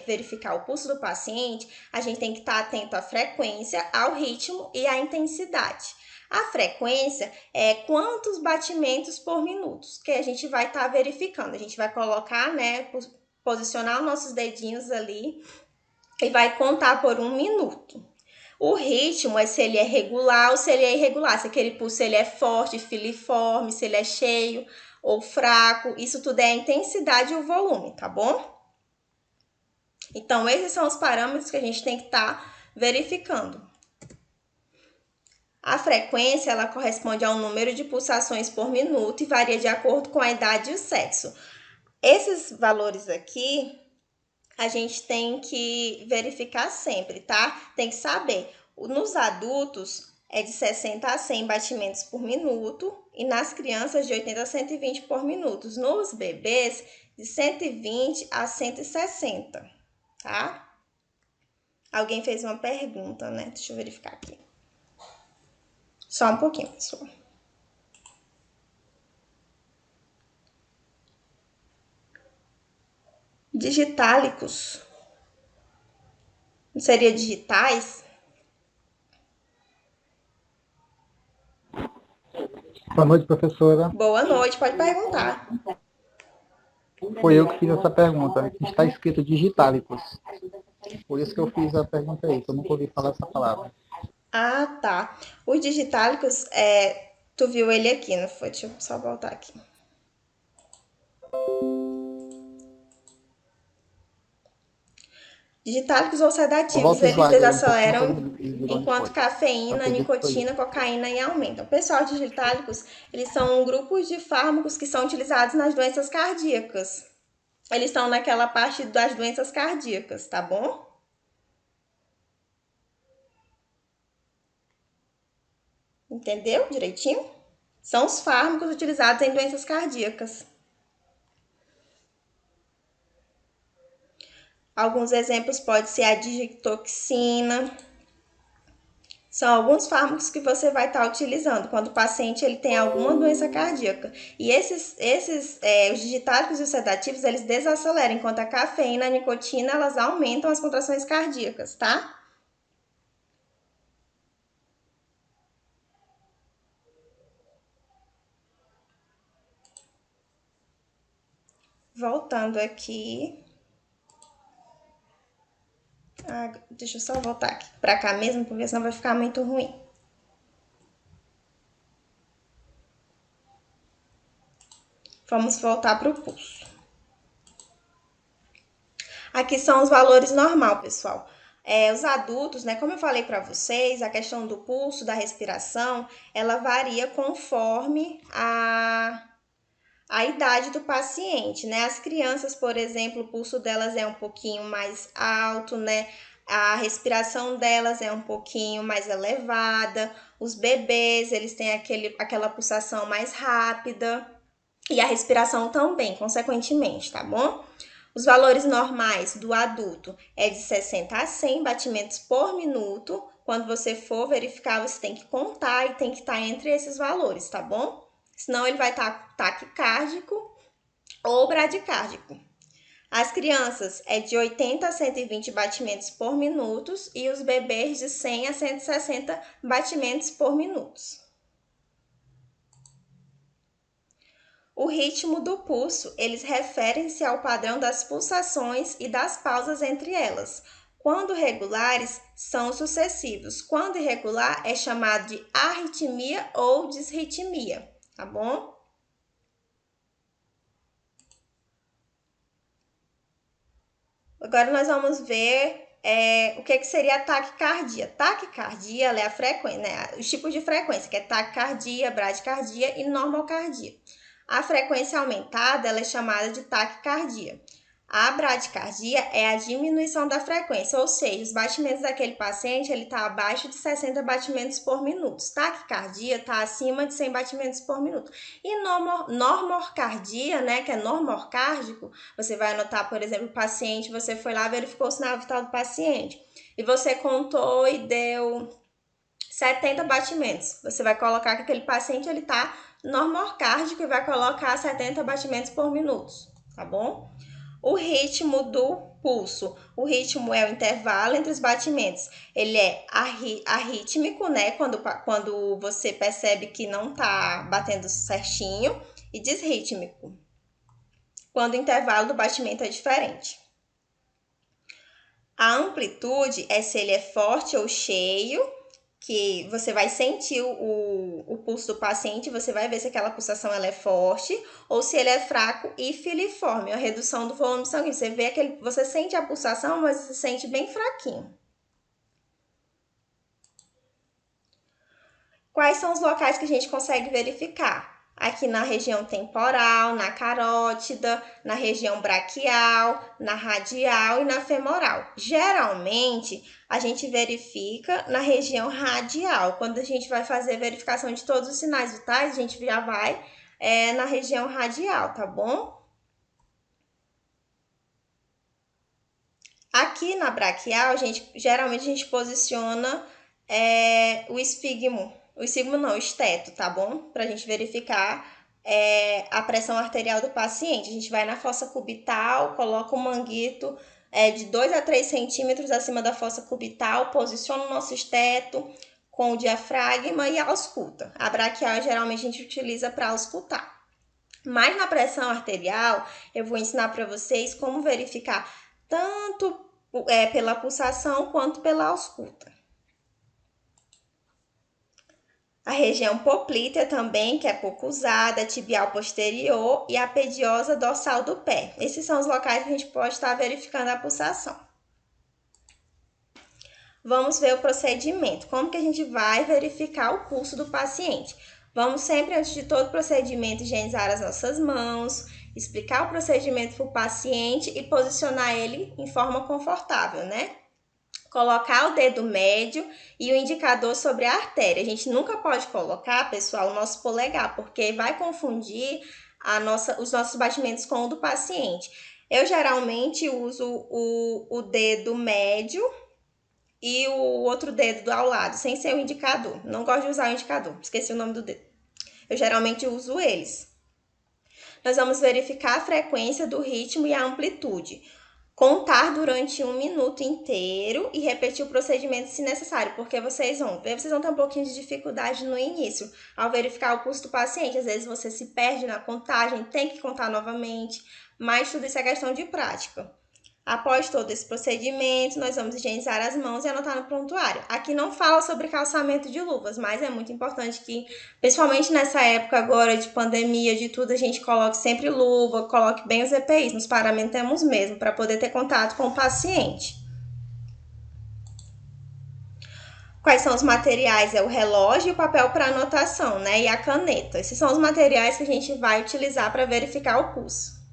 verificar o pulso do paciente, a gente tem que estar atento à frequência, ao ritmo e à intensidade. A frequência é quantos batimentos por minuto que a gente vai estar verificando. A gente vai colocar, né, posicionar os nossos dedinhos ali e vai contar por 1 minuto. O ritmo é se ele é regular ou se ele é irregular, se aquele pulso ele é forte, filiforme, se ele é cheio ou fraco. Isso tudo é a intensidade e o volume, tá bom? Então, esses são os parâmetros que a gente tem que estar verificando. A frequência, ela corresponde ao número de pulsações por minuto e varia de acordo com a idade e o sexo. Esses valores aqui, a gente tem que verificar sempre, tá? Tem que saber. Nos adultos, é de 60 a 100 batimentos por minuto e nas crianças de 80 a 120 por minuto. Nos bebês, de 120 a 160, tá? Alguém fez uma pergunta, né? Deixa eu verificar aqui. Só um pouquinho, pessoal. Digitálicos. Não seria digitais? Boa noite, professora. Boa noite, pode perguntar. Foi eu que fiz essa pergunta. Está escrito digitálicos. Por isso que eu fiz a pergunta aí, que eu nunca ouvi falar essa palavra. Ah, tá. Os digitálicos, tu viu ele aqui, não foi? Deixa eu só voltar aqui. Digitálicos ou sedativos, Volta o eles slide aí um pouquinho para desaceleram me dizer onde enquanto foi. Para cafeína, poder escolher. nicotina, cocaína e aumentam. Pessoal, digitálicos, eles são grupos de fármacos que são utilizados nas doenças cardíacas. Eles estão naquela parte das doenças cardíacas, tá bom? Entendeu direitinho? São os fármacos utilizados em doenças cardíacas. Alguns exemplos podem ser a digitoxina. São alguns fármacos que você vai estar utilizando quando o paciente ele tem alguma doença cardíaca. E os digitálicos e os sedativos, eles desaceleram, enquanto a cafeína e a nicotina, elas aumentam as contrações cardíacas, tá? Voltando aqui. Deixa eu só voltar aqui pra cá mesmo, porque senão vai ficar muito ruim. Vamos voltar para o pulso. Aqui são os valores normal, pessoal. Os adultos, né, como eu falei para vocês, a questão do pulso, da respiração, ela varia conforme a idade do paciente, né? As crianças, por exemplo, o pulso delas é um pouquinho mais alto, né? A respiração delas é um pouquinho mais elevada. Os bebês, eles têm aquela pulsação mais rápida. E a respiração também, consequentemente, tá bom? Os valores normais do adulto é de 60 a 100 batimentos por minuto. Quando você for verificar, você tem que contar e tem que estar entre esses valores, tá bom? Senão ele vai estar taquicárdico ou bradicárdico. As crianças é de 80 a 120 batimentos por minuto e os bebês de 100 a 160 batimentos por minuto. O ritmo do pulso, eles referem-se ao padrão das pulsações e das pausas entre elas. Quando regulares, são sucessivos. Quando irregular, é chamado de arritmia ou disritmia, tá bom? Agora nós vamos ver o que seria a taquicardia. Taquicardia é a frequência, né? Os tipos de frequência, que é taquicardia, bradicardia e normalcardia. A frequência aumentada ela é chamada de taquicardia. A bradicardia é a diminuição da frequência, ou seja, os batimentos daquele paciente ele está abaixo de 60 batimentos por minuto. Taquicardia está acima de 100 batimentos por minuto. E normorcardia, né, que é normorcárdico, você vai anotar, por exemplo, o paciente, você foi lá, verificou o sinal vital do paciente e você contou e deu 70 batimentos. Você vai colocar que aquele paciente ele está normorcárdico e vai colocar 70 batimentos por minuto, tá bom? O ritmo do pulso. O ritmo é o intervalo entre os batimentos. Ele é arrítmico, né? Quando você percebe que não está batendo certinho. E disrítmico, quando o intervalo do batimento é diferente. A amplitude é se ele é forte ou cheio, que você vai sentir o pulso do paciente, você vai ver se aquela pulsação ela é forte ou se ele é fraco e filiforme, a redução do volume sanguíneo. Você sente a pulsação, mas você sente bem fraquinho. Quais são os locais que a gente consegue verificar? Aqui na região temporal, na carótida, na região braquial, na radial e na femoral. Geralmente, a gente verifica na região radial. Quando a gente vai fazer a verificação de todos os sinais vitais, a gente já vai na região radial, tá bom? Aqui na braquial, geralmente a gente posiciona o esfigmo. O esfigmo não, o esteto, tá bom? Pra gente verificar a pressão arterial do paciente. A gente vai na fossa cubital, coloca o manguito de 2 a 3 centímetros acima da fossa cubital, posiciona o nosso esteto com o diafragma e ausculta. A braquial, geralmente, a gente utiliza para auscultar. Mas na pressão arterial, eu vou ensinar para vocês como verificar tanto pela pulsação quanto pela ausculta. A região poplítea também, que é pouco usada, a tibial posterior e a pediosa dorsal do pé. Esses são os locais que a gente pode estar verificando a pulsação. Vamos ver o procedimento. Como que a gente vai verificar o pulso do paciente? Vamos sempre, antes de todo procedimento, higienizar as nossas mãos, explicar o procedimento para o paciente e posicionar ele em forma confortável, né? Colocar o dedo médio e o indicador sobre a artéria. A gente nunca pode colocar, pessoal, o nosso polegar, porque vai confundir os nossos batimentos com o do paciente. Eu geralmente uso o dedo médio e o outro dedo ao lado, sem ser o indicador. Não gosto de usar o indicador, esqueci o nome do dedo. Eu geralmente uso eles. Nós vamos verificar a frequência do ritmo e a amplitude. Contar durante 1 minuto inteiro e repetir o procedimento se necessário, porque vocês vão ter um pouquinho de dificuldade no início ao verificar o pulso do paciente. Às vezes você se perde na contagem, tem que contar novamente, mas tudo isso é questão de prática. Após todo esse procedimento, nós vamos higienizar as mãos e anotar no prontuário. Aqui não fala sobre calçamento de luvas, mas é muito importante que, principalmente nessa época agora de pandemia, de tudo, a gente coloque sempre luva, coloque bem os EPIs, nos paramentemos mesmo, para poder ter contato com o paciente. Quais são os materiais? É o relógio e o papel para anotação, né? E a caneta. Esses são os materiais que a gente vai utilizar para verificar o pulso.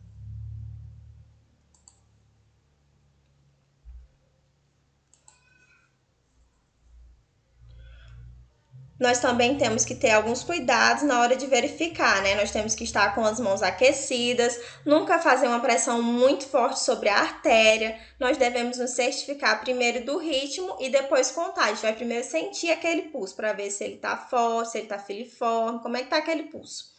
Nós também temos que ter alguns cuidados na hora de verificar, né? Nós temos que estar com as mãos aquecidas, nunca fazer uma pressão muito forte sobre a artéria. Nós devemos nos certificar primeiro do ritmo e depois contar. A gente vai primeiro sentir aquele pulso para ver se ele está forte, se ele está filiforme, como é que está aquele pulso.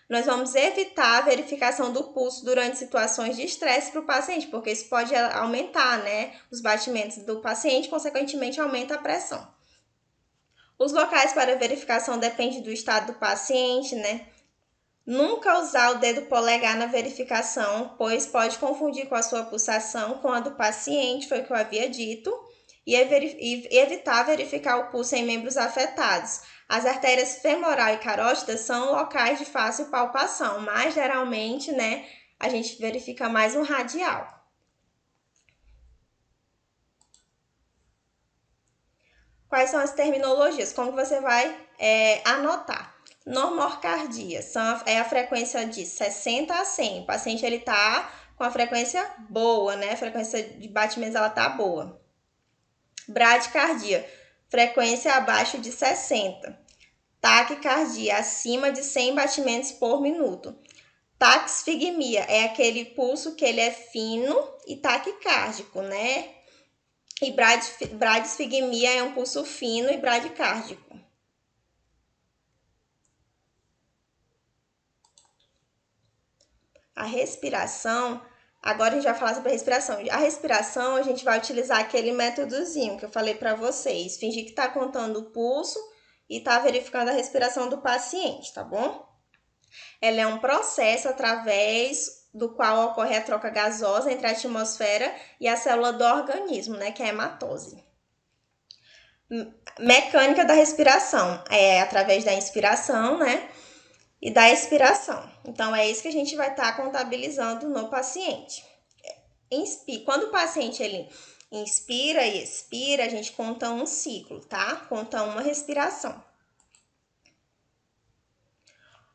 Nós vamos evitar a verificação do pulso durante situações de estresse para o paciente, porque isso pode aumentar, né, os batimentos do paciente, consequentemente aumenta a pressão. Os locais para verificação dependem do estado do paciente, né? Nunca usar o dedo polegar na verificação, pois pode confundir com a sua pulsação com a do paciente, foi o que eu havia dito, e evitar verificar o pulso em membros afetados. As artérias femoral e carótida são locais de fácil palpação, mas geralmente, né, a gente verifica mais um radial. Quais são as terminologias? Como você vai anotar? Normorcardia é a frequência de 60 a 100. O paciente ele tá com a frequência boa, né? A frequência de batimentos ela tá boa. Bradicardia, frequência abaixo de 60. Taquicardia, acima de 100 batimentos por minuto. Taxfigmia é aquele pulso que ele é fino e taquicárdico, né? E bradisfigmia é um pulso fino e bradicárdico. A respiração, agora a gente vai falar sobre a respiração. A respiração, a gente vai utilizar aquele métodozinho que eu falei para vocês. Fingir que está contando o pulso e está verificando a respiração do paciente, tá bom? Ela é um processo através do qual ocorre a troca gasosa entre a atmosfera e a célula do organismo, né, que é a hematose. Mecânica da respiração, é através da inspiração, né, e da expiração. Então, é isso que a gente vai estar contabilizando no paciente. Quando o paciente ele inspira e expira, a gente conta um ciclo, tá? Conta uma respiração.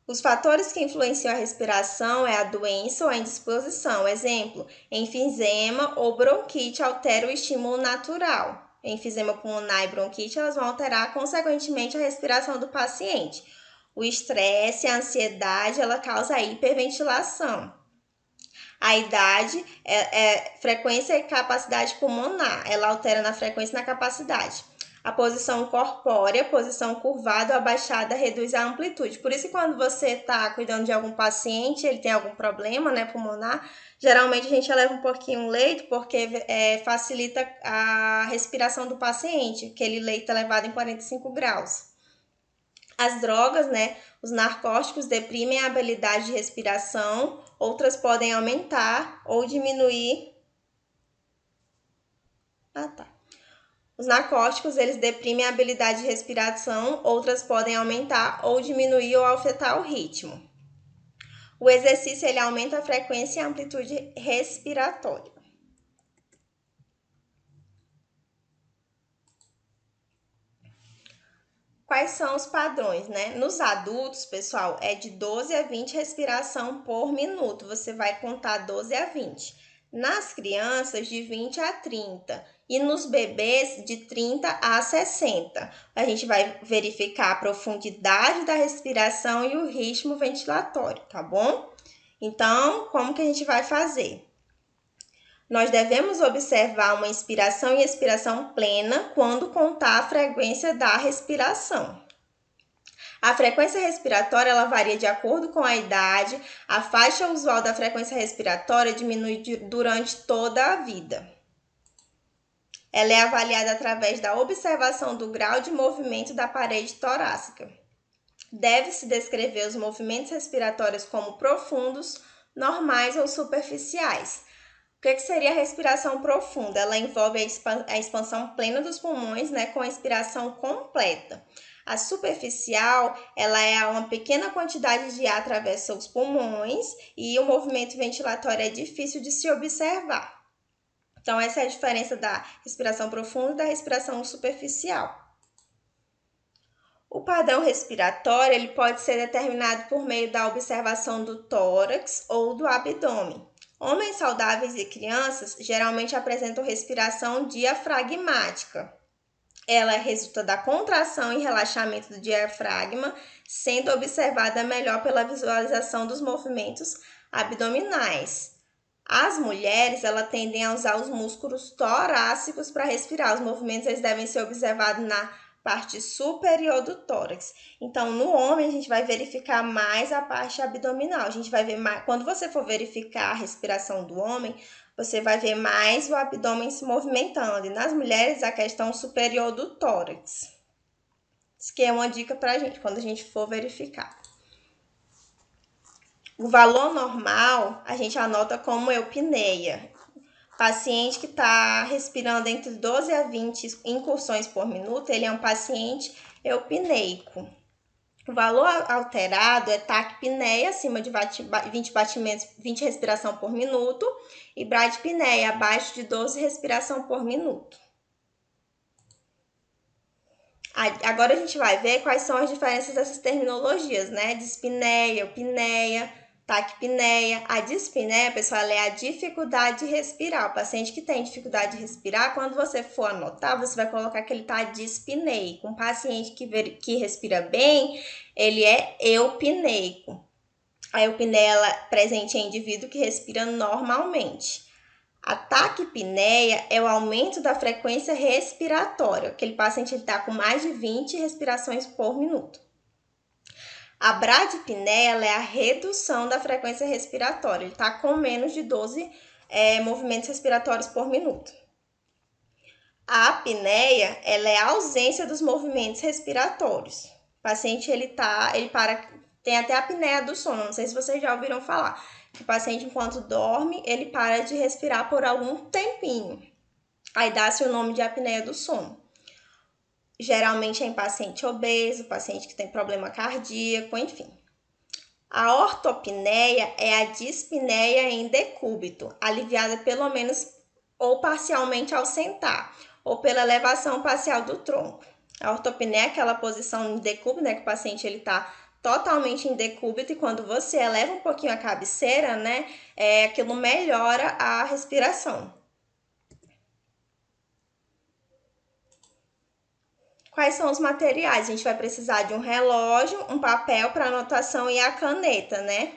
Os fatores que influenciam a respiração é a doença ou a indisposição. Exemplo, enfisema ou bronquite altera o estímulo natural. Enfisema pulmonar e bronquite, elas vão alterar, consequentemente, a respiração do paciente. O estresse, a ansiedade, ela causa a hiperventilação. A idade, frequência e capacidade pulmonar, ela altera na frequência e na capacidade. A posição corpórea, posição curvada ou abaixada, reduz a amplitude. Por isso, quando você está cuidando de algum paciente, ele tem algum problema, né, pulmonar, geralmente a gente leva um pouquinho o leito, porque facilita a respiração do paciente, aquele leito é levado em 45 graus. As drogas, né, os narcóticos deprimem a habilidade de respiração, outras podem aumentar ou diminuir. Os narcóticos, eles deprimem a habilidade de respiração, outras podem aumentar ou diminuir ou afetar o ritmo. O exercício, ele aumenta a frequência e a amplitude respiratória. Quais são os padrões, né? Nos adultos, pessoal, é de 12 a 20 respiração por minuto. Você vai contar 12 a 20. Nas crianças, de 20 a 30. E nos bebês, de 30 a 60. A gente vai verificar a profundidade da respiração e o ritmo ventilatório, tá bom? Então, como que a gente vai fazer? Nós devemos observar uma inspiração e expiração plena quando contar a frequência da respiração. A frequência respiratória ela varia de acordo com a idade. A faixa usual da frequência respiratória diminui durante toda a vida. Ela é avaliada através da observação do grau de movimento da parede torácica. Deve-se descrever os movimentos respiratórios como profundos, normais ou superficiais. O que seria a respiração profunda? Ela envolve a expansão plena dos pulmões, né, com a expiração completa. A superficial, ela é uma pequena quantidade de ar atravessa os pulmões e o movimento ventilatório é difícil de se observar. Então, essa é a diferença da respiração profunda e da respiração superficial. O padrão respiratório ele pode ser determinado por meio da observação do tórax ou do abdômen. Homens saudáveis e crianças geralmente apresentam respiração diafragmática. Ela resulta da contração e relaxamento do diafragma, sendo observada melhor pela visualização dos movimentos abdominais. As mulheres elas tendem a usar os músculos torácicos para respirar. Os movimentos eles devem ser observados na parte superior do tórax. Então, no homem, a gente vai verificar mais a parte abdominal. A gente vai ver mais. Quando você for verificar a respiração do homem, você vai ver mais o abdômen se movimentando. E nas mulheres, a questão superior do tórax. Isso que é uma dica para a gente, quando a gente for verificar. O valor normal, a gente anota como eupneia. Paciente que está respirando entre 12 a 20 incursões por minuto, ele é um paciente eupneico. O valor alterado é taquipneia, acima de 20 batimentos, 20 respiração por minuto, e bradipneia, abaixo de 12 respiração por minuto. Agora a gente vai ver quais são as diferenças dessas terminologias, né? Dispneia, eupneia, taquipneia. A dispneia, pessoal, é a dificuldade de respirar. O paciente que tem dificuldade de respirar, quando você for anotar, você vai colocar que ele está dispneico. Um paciente que respira bem, ele é eupneico. A eupneia ela é presente em indivíduo que respira normalmente. A taquipneia é o aumento da frequência respiratória. Aquele paciente está com mais de 20 respirações por minuto. A bradipneia é a redução da frequência respiratória. Ele está com menos de 12 movimentos respiratórios por minuto. A apneia ela é a ausência dos movimentos respiratórios. O paciente tem até a apneia do sono. Não sei se vocês já ouviram falar. O paciente, enquanto dorme, ele para de respirar por algum tempinho. Aí dá-se o nome de apneia do sono. Geralmente é em paciente obeso, paciente que tem problema cardíaco, enfim. A ortopneia é a dispneia em decúbito, aliviada pelo menos ou parcialmente ao sentar, ou pela elevação parcial do tronco. A ortopneia é aquela posição em decúbito, né, que o paciente ele está totalmente em decúbito, e quando você eleva um pouquinho a cabeceira, né, aquilo melhora a respiração. Quais são os materiais? A gente vai precisar de um relógio, um papel para anotação e a caneta, né?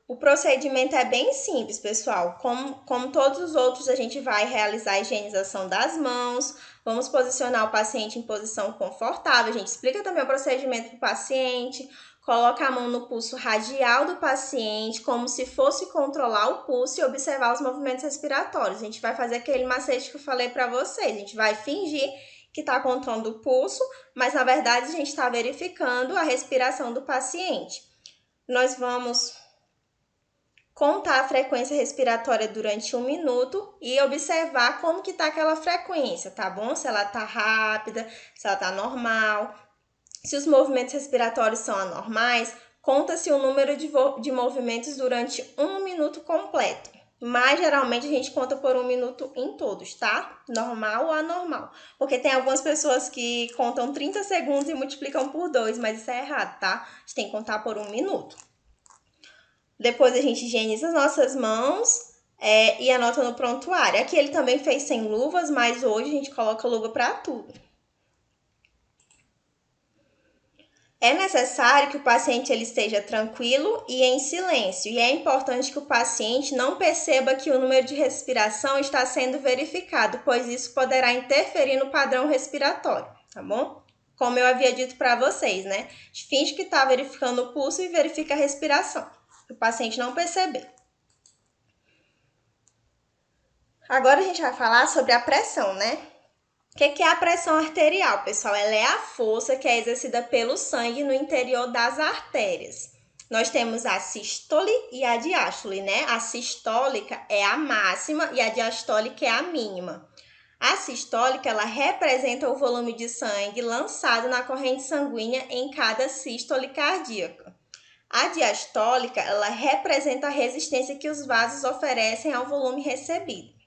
O procedimento é bem simples, pessoal. Como todos os outros, a gente vai realizar a higienização das mãos, vamos posicionar o paciente em posição confortável. A gente explica também o procedimento para o paciente, coloca a mão no pulso radial do paciente, como se fosse controlar o pulso e observar os movimentos respiratórios. A gente vai fazer aquele macete que eu falei para vocês. A gente vai fingir que está contando o pulso, mas na verdade a gente está verificando a respiração do paciente. Nós vamos contar a frequência respiratória durante 1 minuto e observar como que tá aquela frequência, tá bom? Se ela tá rápida, se ela tá normal. Se os movimentos respiratórios são anormais, conta-se o número de movimentos durante 1 minuto completo. Mas geralmente a gente conta por 1 minuto em todos, tá? Normal ou anormal. Porque tem algumas pessoas que contam 30 segundos e multiplicam por 2, mas isso é errado, tá? A gente tem que contar por 1 minuto. Depois a gente higieniza as nossas mãos e anota no prontuário. Aqui ele também fez sem luvas, mas hoje a gente coloca luva para tudo. É necessário que o paciente ele esteja tranquilo e em silêncio. E é importante que o paciente não perceba que o número de respiração está sendo verificado, pois isso poderá interferir no padrão respiratório, tá bom? Como eu havia dito para vocês, né? A gente finge que está verificando o pulso e verifica a respiração, para o paciente não perceber. Agora a gente vai falar sobre a pressão, né? O que é a pressão arterial, pessoal? Ela é a força que é exercida pelo sangue no interior das artérias. Nós temos a sístole e a diástole, né? A sistólica é a máxima e a diastólica é a mínima. A sistólica, ela representa o volume de sangue lançado na corrente sanguínea em cada sístole cardíaca. A diastólica, ela representa a resistência que os vasos oferecem ao volume recebido.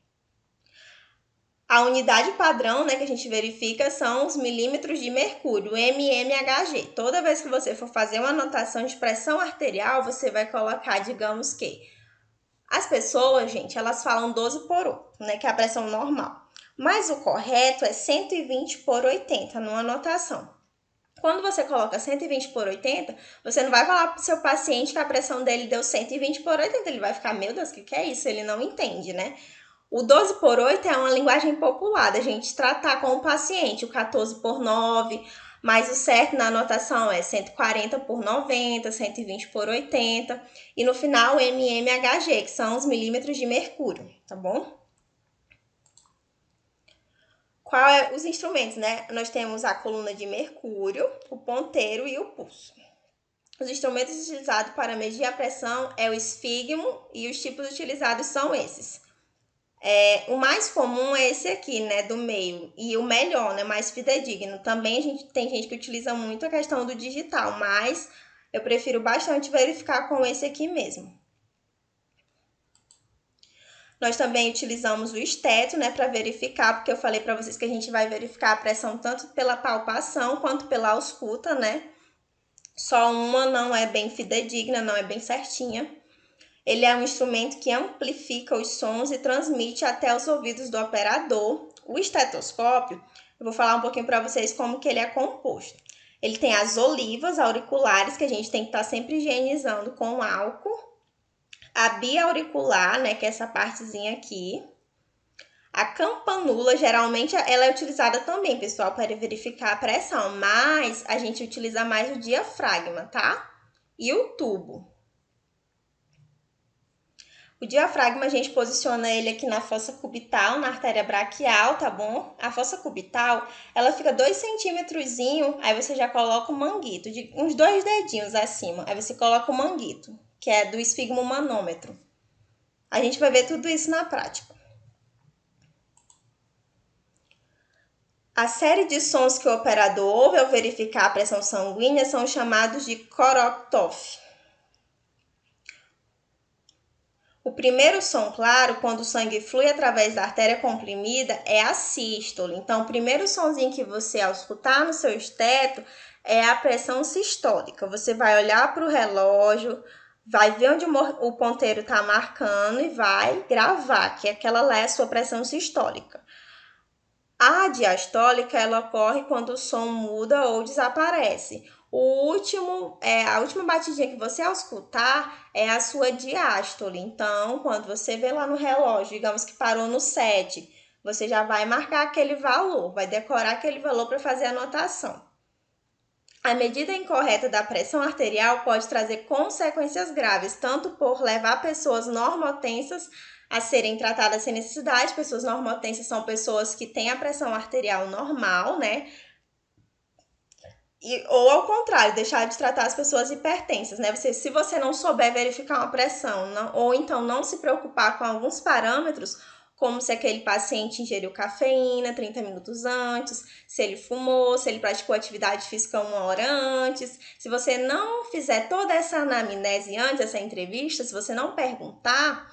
A unidade padrão, né, que a gente verifica são os milímetros de mercúrio, mmHg. Toda vez que você for fazer uma anotação de pressão arterial, você vai colocar, digamos que... As pessoas, gente, elas falam 12 por 8, né, que é a pressão normal. Mas o correto é 120 por 80 numa anotação. Quando você coloca 120 por 80, você não vai falar para o seu paciente que a pressão dele deu 120 por 80. Ele vai ficar, meu Deus, o que é isso? Ele não entende, né? O 12 por 8 é uma linguagem popular da gente tratar com o paciente. O 14 por 9, mas o certo na anotação é 140 por 90, 120 por 80. E no final, mmHg, que são os milímetros de mercúrio, tá bom? Qual é os instrumentos, né? Nós temos a coluna de mercúrio, o ponteiro e o pulso. Os instrumentos utilizados para medir a pressão é o esfigmo e os tipos utilizados são esses. O mais comum é esse aqui, né, do meio, e o melhor, né, mais fidedigno. Também tem gente que utiliza muito a questão do digital, mas eu prefiro bastante verificar com esse aqui mesmo. Nós também utilizamos o esteto, né, para verificar, porque eu falei para vocês que a gente vai verificar a pressão tanto pela palpação quanto pela ausculta, né? Só uma não é bem fidedigna, não é bem certinha. Ele é um instrumento que amplifica os sons e transmite até os ouvidos do operador. O estetoscópio, eu vou falar um pouquinho para vocês como que ele é composto. Ele tem as olivas auriculares, que a gente tem que estar sempre higienizando com álcool. A biauricular, né, que é essa partezinha aqui. A campanula, geralmente, ela é utilizada também, pessoal, para verificar a pressão, mas a gente utiliza mais o diafragma, tá? E o tubo. O diafragma, a gente posiciona ele aqui na fossa cubital, na artéria braquial, tá bom? A fossa cubital, ela fica 2 centímetros, aí você já coloca o manguito, de uns 2 dedinhos acima. Aí você coloca o manguito, que é do esfigmomanômetro. A gente vai ver tudo isso na prática. A série de sons que o operador ouve ao verificar a pressão sanguínea são chamados de Korotov. O primeiro som claro, quando o sangue flui através da artéria comprimida, é a sístole. Então, o primeiro sonzinho que você, ao escutar no seu esteto, é a pressão sistólica. Você vai olhar para o relógio, vai ver onde o ponteiro está marcando e vai gravar, que aquela lá é a sua pressão sistólica. A diastólica, ela ocorre quando o som muda ou desaparece. A última batidinha que você ao escutar é a sua diástole. Então, quando você vê lá no relógio, digamos que parou no 7, você já vai marcar aquele valor, vai decorar aquele valor para fazer a anotação. A medida incorreta da pressão arterial pode trazer consequências graves, tanto por levar pessoas normotensas a serem tratadas sem necessidade. Pessoas normotensas são pessoas que têm a pressão arterial normal, né? Ou ao contrário, deixar de tratar as pessoas hipertensas, né? Se você não souber verificar uma pressão, ou então não se preocupar com alguns parâmetros, como se aquele paciente ingeriu cafeína 30 minutos antes, se ele fumou, se ele praticou atividade física 1 hora antes. Se você não fizer toda essa anamnese antes dessa entrevista, se você não perguntar,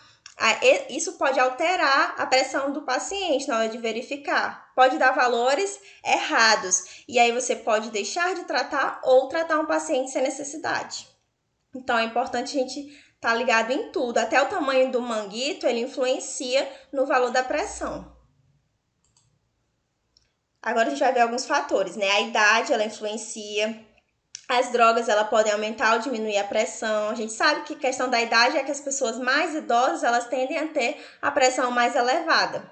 isso pode alterar a pressão do paciente na hora de verificar. Pode dar valores errados. E aí você pode deixar de tratar ou tratar um paciente sem necessidade. Então é importante a gente estar ligado em tudo. Até o tamanho do manguito, ele influencia no valor da pressão. Agora a gente vai ver alguns fatores, né? A idade, ela influencia. As drogas, elas podem aumentar ou diminuir a pressão. A gente sabe que a questão da idade é que as pessoas mais idosas, elas tendem a ter a pressão mais elevada.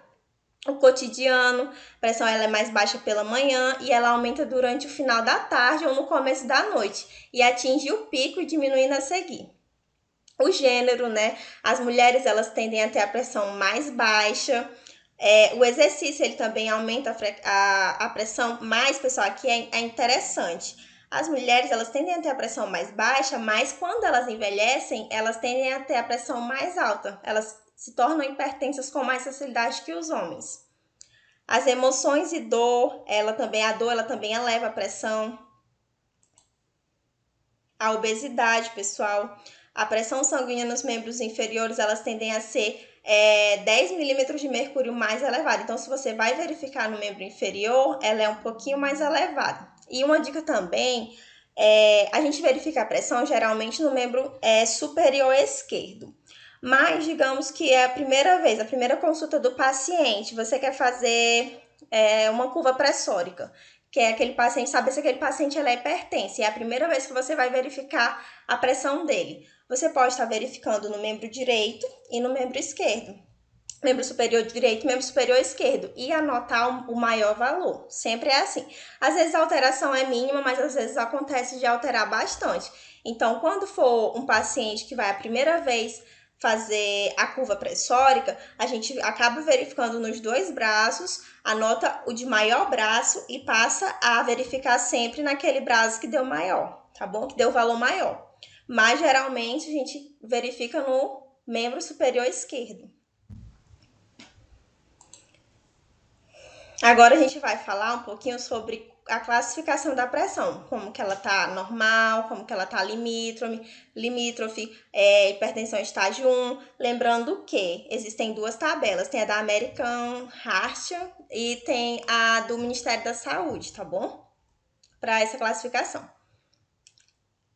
O cotidiano, a pressão ela é mais baixa pela manhã e ela aumenta durante o final da tarde ou no começo da noite e atinge o pico e diminuindo a seguir. O gênero, né? As mulheres, elas tendem a ter a pressão mais baixa. O exercício, ele também aumenta a pressão, mas, pessoal, aqui é interessante. As mulheres, elas tendem a ter a pressão mais baixa, mas quando elas envelhecem, elas tendem a ter a pressão mais alta. Elas se tornam hipertensas com mais facilidade que os homens. As emoções e dor, a dor também eleva a pressão. A obesidade, pessoal, a pressão sanguínea nos membros inferiores, elas tendem a ser 10 milímetros de mercúrio mais elevada. Então, se você vai verificar no membro inferior, ela é um pouquinho mais elevada. E uma dica também, a gente verifica a pressão geralmente no membro superior esquerdo. Mas, digamos que é a primeira consulta do paciente, você quer fazer uma curva pressórica, que é aquele paciente, saber se aquele paciente é hipertenso. E é a primeira vez que você vai verificar a pressão dele. Você pode estar verificando no membro direito e no membro esquerdo. Membro superior direito e membro superior esquerdo. E anotar o maior valor. Sempre é assim. Às vezes a alteração é mínima, mas às vezes acontece de alterar bastante. Então, quando for um paciente que vai a primeira vez fazer a curva pressórica, a gente acaba verificando nos dois braços, anota o de maior braço e passa a verificar sempre naquele braço que deu maior, tá bom? Que deu valor maior. Mas geralmente a gente verifica no membro superior esquerdo. Agora a gente vai falar um pouquinho sobre a classificação da pressão, como que ela tá normal, como que ela tá limítrofe, hipertensão estágio 1. Lembrando que existem duas tabelas, tem a da American Heart e tem a do Ministério da Saúde, tá bom? Para essa classificação.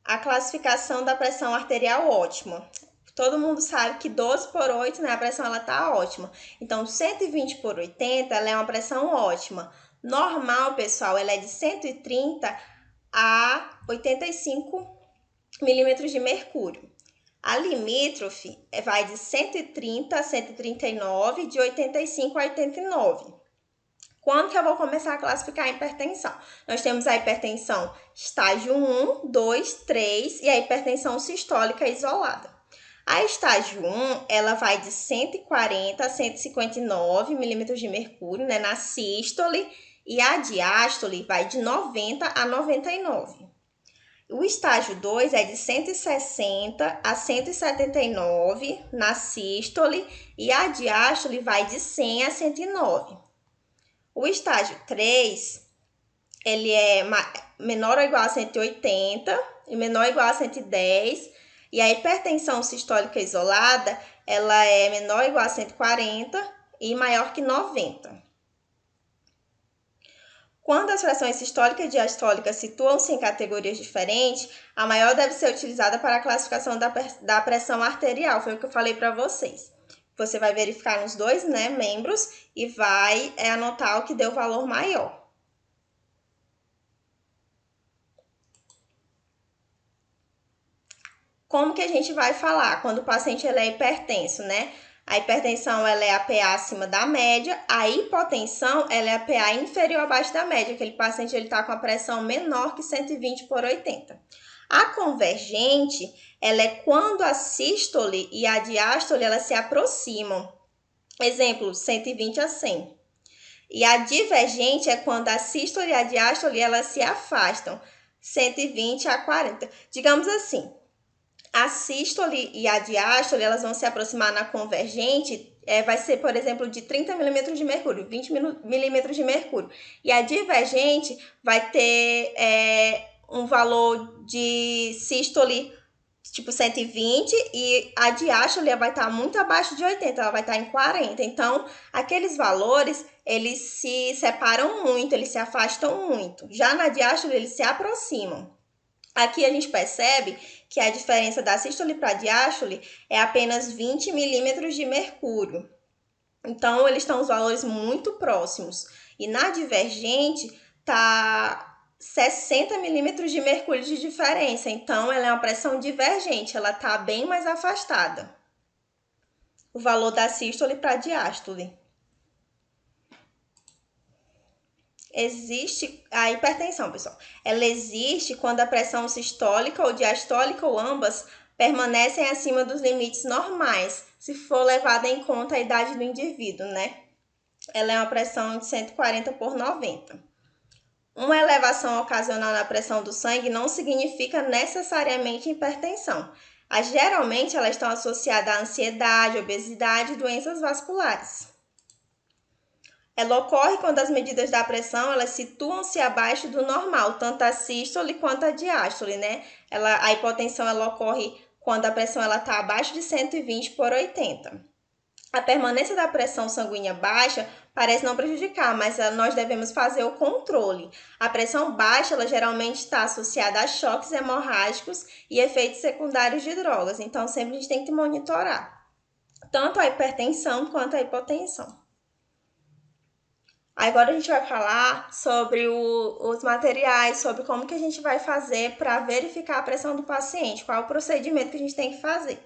A classificação da pressão arterial ótima. Todo mundo sabe que 12/8, né, a pressão ela tá ótima. Então, 120/80, ela é uma pressão ótima. Normal, pessoal, ela é de 130 a 85 milímetros de mercúrio. A limítrofe vai de 130 a 139, de 85 a 89. Quando que eu vou começar a classificar a hipertensão? Nós temos a hipertensão estágio 1, 2, 3 e a hipertensão sistólica isolada. A estágio 1, ela vai de 140 a 159 milímetros de mercúrio, né, na sístole, e a diástole vai de 90 a 99. O estágio 2 é de 160 a 179 na sístole e a diástole vai de 100 a 109. O estágio 3, ele é menor ou igual a 180 e menor ou igual a 110. E a hipertensão sistólica isolada, ela é menor ou igual a 140 e maior que 90. Quando as pressões sistólica e diastólica situam-se em categorias diferentes, a maior deve ser utilizada para a classificação da pressão arterial. Foi o que eu falei para vocês. Você vai verificar nos dois, né, membros e vai anotar o que deu valor maior. Como que a gente vai falar quando o paciente ele é hipertenso, né? A hipertensão ela é a PA acima da média, a hipotensão ela é a PA inferior abaixo da média, aquele paciente ele está com a pressão menor que 120/80. A convergente, ela é quando a sístole e a diástole elas se aproximam. Exemplo, 120 a 100. E a divergente é quando a sístole e a diástole elas se afastam, 120 a 40. Digamos assim, a sístole e a diástole, elas vão se aproximar na convergente, vai ser, por exemplo, de 30 milímetros de mercúrio, 20 milímetros de mercúrio. E a divergente vai ter um valor de sístole tipo 120 e a diástole vai estar muito abaixo de 80, ela vai estar em 40. Então, aqueles valores, eles se separam muito, eles se afastam muito. Já na diástole, eles se aproximam. Aqui a gente percebe que a diferença da sístole para a diástole é apenas 20 milímetros de mercúrio. Então, eles estão os valores muito próximos. E na divergente, está 60 milímetros de mercúrio de diferença. Então, ela é uma pressão divergente, ela está bem mais afastada. O valor da sístole para a diástole. Existe a hipertensão, pessoal. Ela existe quando a pressão sistólica ou diastólica ou ambas permanecem acima dos limites normais, se for levada em conta a idade do indivíduo, né? Ela é uma pressão de 140/90. Uma elevação ocasional na pressão do sangue não significa necessariamente hipertensão. Geralmente, elas estão associadas à ansiedade, obesidade e doenças vasculares. Ela ocorre quando as medidas da pressão elas situam-se abaixo do normal, tanto a sístole quanto a diástole, né? A hipotensão ela ocorre quando a pressão está abaixo de 120/80. A permanência da pressão sanguínea baixa parece não prejudicar, mas nós devemos fazer o controle. A pressão baixa ela geralmente está associada a choques hemorrágicos e efeitos secundários de drogas, então sempre a gente tem que monitorar tanto a hipertensão quanto a hipotensão. Agora a gente vai falar sobre os materiais, sobre como que a gente vai fazer para verificar a pressão do paciente, qual é o procedimento que a gente tem que fazer.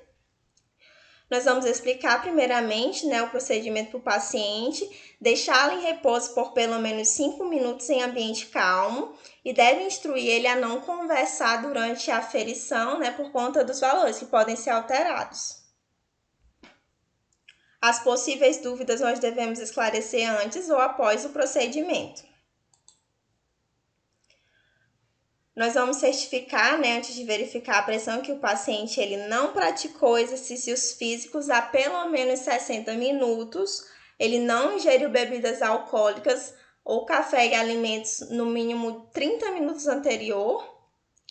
Nós vamos explicar primeiramente, né, o procedimento para o paciente, deixá-lo em repouso por pelo menos 5 minutos em ambiente calmo e deve instruir ele a não conversar durante a aferição, né, por conta dos valores que podem ser alterados. As possíveis dúvidas nós devemos esclarecer antes ou após o procedimento. Nós vamos certificar, né, antes de verificar a pressão, que o paciente ele não praticou exercícios físicos há pelo menos 60 minutos, ele não ingeriu bebidas alcoólicas ou café e alimentos no mínimo 30 minutos anterior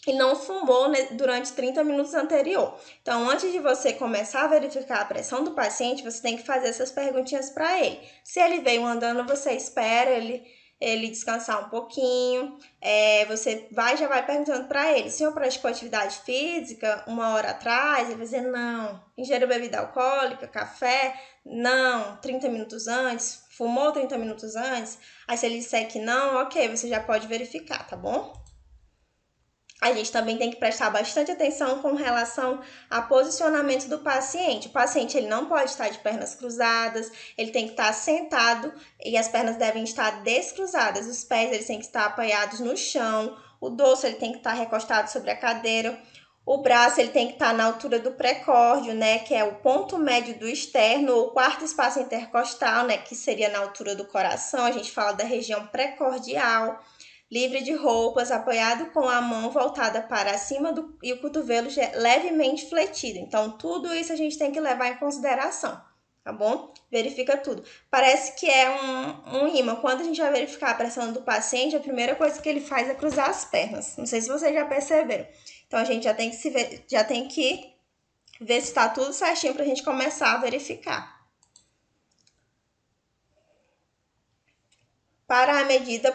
e não fumou, né, durante 30 minutos anterior. Então, antes de você começar a verificar a pressão do paciente, você tem que fazer essas perguntinhas para ele. Se ele veio andando, você espera ele descansar um pouquinho. Você já vai perguntando para ele: o senhor praticou atividade física 1 hora atrás? Ele vai dizer não. Ingeriu bebida alcoólica, café? Não. 30 minutos antes? Fumou 30 minutos antes? Aí se ele disser que não, ok, você já pode verificar, tá bom? A gente também tem que prestar bastante atenção com relação ao posicionamento do paciente. O paciente ele não pode estar de pernas cruzadas, ele tem que estar sentado e as pernas devem estar descruzadas. Os pés eles têm que estar apoiados no chão, o dorso ele tem que estar recostado sobre a cadeira, o braço ele tem que estar na altura do precórdio, né, que é o ponto médio do externo, ou o quarto espaço intercostal, né, que seria na altura do coração. A gente fala da região precordial. Livre de roupas, apoiado com a mão voltada para cima e o cotovelo levemente fletido. Então, tudo isso a gente tem que levar em consideração, tá bom? Verifica tudo. Parece que é um imã. Quando a gente vai verificar a pressão do paciente, a primeira coisa que ele faz é cruzar as pernas. Não sei se vocês já perceberam. Então, a gente já tem que ver se está tudo certinho para a gente começar a verificar. Para a medida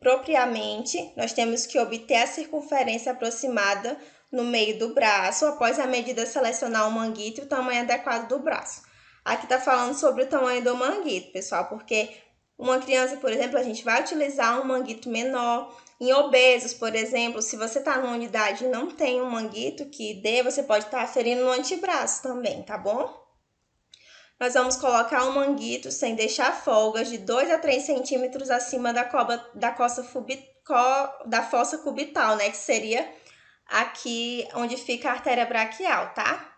propriamente, nós temos que obter a circunferência aproximada no meio do braço. Após a medida, selecionar o manguito e o tamanho adequado do braço. Aqui está falando sobre o tamanho do manguito, pessoal, porque uma criança, por exemplo, a gente vai utilizar um manguito menor. Em obesos, por exemplo, se você está numa unidade e não tem um manguito que dê, você pode estar aferindo no antebraço também, tá bom? Nós vamos colocar um manguito sem deixar folgas de 2 a 3 centímetros acima da fossa cubital, né? Que seria aqui onde fica a artéria braquial, tá?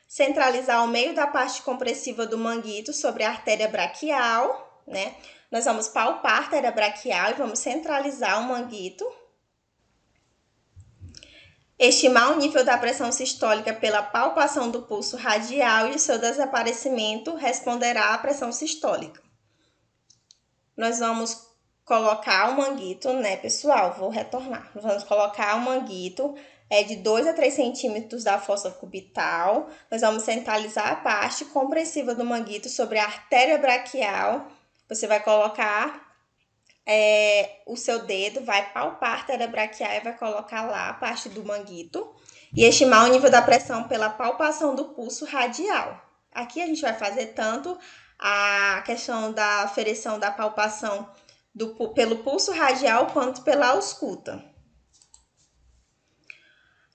Centralizar o meio da parte compressiva do manguito sobre a artéria braquial, né? Nós vamos palpar a artéria braquial e vamos centralizar o manguito. Estimar o nível da pressão sistólica pela palpação do pulso radial e o seu desaparecimento responderá à pressão sistólica. Nós vamos colocar o manguito, né, pessoal? Vou retornar. Nós vamos colocar o manguito de 2 a 3 centímetros da fossa cubital. Nós vamos centralizar a parte compressiva do manguito sobre a artéria braquial. Você vai colocar o seu dedo, vai palpar a artéria braquial e vai colocar lá a parte do manguito e estimar o nível da pressão pela palpação do pulso radial. Aqui a gente vai fazer tanto a questão da aferição da palpação pelo pulso radial quanto pela ausculta.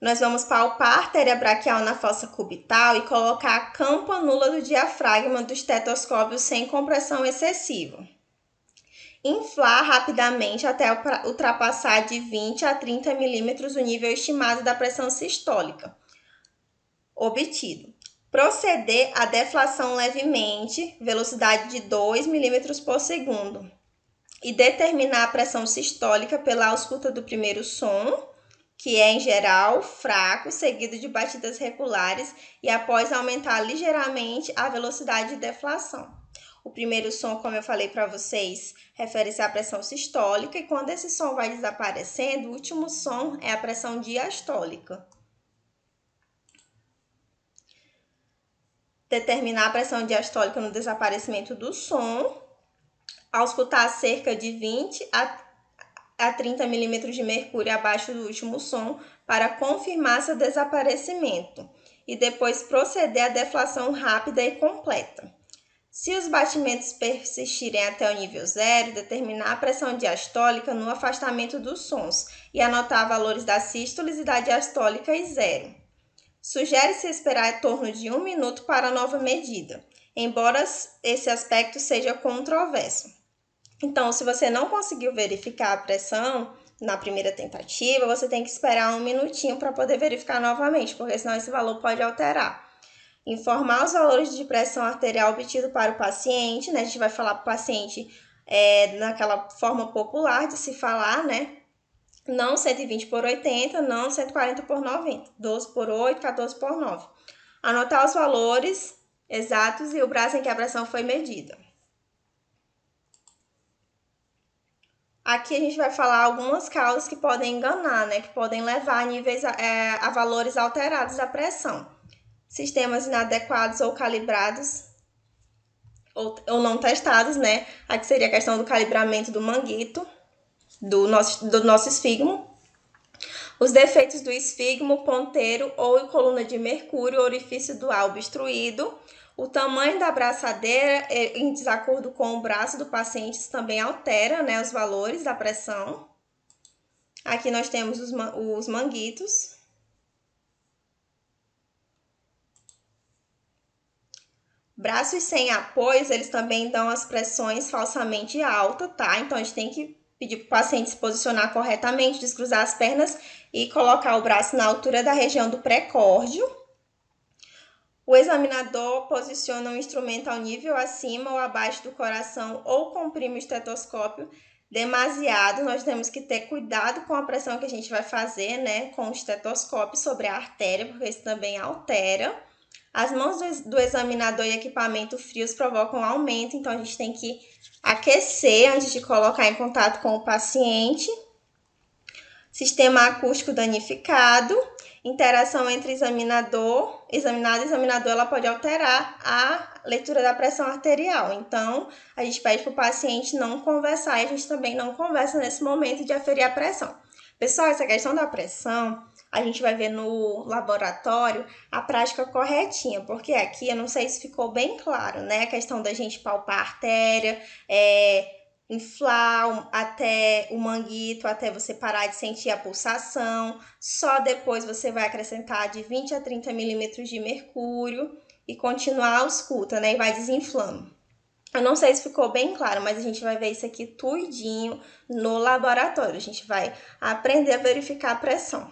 Nós vamos palpar a artéria braquial na fossa cubital e colocar a campanula do diafragma do estetoscópio sem compressão excessiva. Inflar rapidamente até ultrapassar de 20 a 30 milímetros o nível estimado da pressão sistólica obtido. Proceder à deflação levemente, velocidade de 2 milímetros por segundo. e determinar a pressão sistólica pela ausculta do primeiro som, que é, em geral, fraco, seguido de batidas regulares e após aumentar ligeiramente a velocidade de deflação. O primeiro som, como eu falei para vocês, refere-se à pressão sistólica, e quando esse som vai desaparecendo, o último som é a pressão diastólica. Determinar a pressão diastólica no desaparecimento do som, auscultar cerca de 20 a 30 milímetros de mercúrio abaixo do último som para confirmar seu desaparecimento e depois proceder à deflação rápida e completa. Se os batimentos persistirem até o nível zero, determinar a pressão diastólica no afastamento dos sons e anotar valores da sístoles e da diastólica em zero. Sugere-se esperar em torno de 1 minuto para a nova medida, embora esse aspecto seja controverso. Então, se você não conseguiu verificar a pressão na primeira tentativa, você tem que esperar 1 minutinho para poder verificar novamente, porque senão esse valor pode alterar. Informar os valores de pressão arterial obtido para o paciente, né? A gente vai falar para o paciente naquela forma popular de se falar, né? Não 120/80, não 140/90, 12/8, 14/9. Anotar os valores exatos e o braço em que a pressão foi medida. Aqui a gente vai falar algumas causas que podem enganar, né? Que podem levar a valores alterados da pressão. Sistemas inadequados ou calibrados ou não testados, né? Aqui seria a questão do calibramento do manguito, do nosso esfígmo. Os defeitos do esfígmo, ponteiro ou coluna de mercúrio, orifício dual obstruído. O tamanho da braçadeira, em desacordo com o braço do paciente, também altera, né, os valores da pressão. Aqui nós temos os manguitos. Braços sem apoios, eles também dão as pressões falsamente altas, tá? Então, a gente tem que pedir para o paciente se posicionar corretamente, descruzar as pernas e colocar o braço na altura da região do pré-córdio. O examinador posiciona um instrumento ao nível acima ou abaixo do coração ou comprime o estetoscópio demasiado. Nós temos que ter cuidado com a pressão que a gente vai fazer, né, com o estetoscópio sobre a artéria, porque isso também altera. As mãos do examinador e equipamento frios provocam aumento, então a gente tem que aquecer antes de colocar em contato com o paciente. Sistema acústico danificado. Interação entre examinado e examinador, ela pode alterar a leitura da pressão arterial. Então, a gente pede para o paciente não conversar e a gente também não conversa nesse momento de aferir a pressão. Pessoal, essa questão da pressão, a gente vai ver no laboratório a prática corretinha, porque aqui, eu não sei se ficou bem claro, né? A questão da gente palpar a artéria, inflar até o manguito, até você parar de sentir a pulsação. Só depois você vai acrescentar de 20 a 30 milímetros de mercúrio e continuar a ausculta, né? E vai desinflando. Eu não sei se ficou bem claro, mas a gente vai ver isso aqui tudinho no laboratório. A gente vai aprender a verificar a pressão.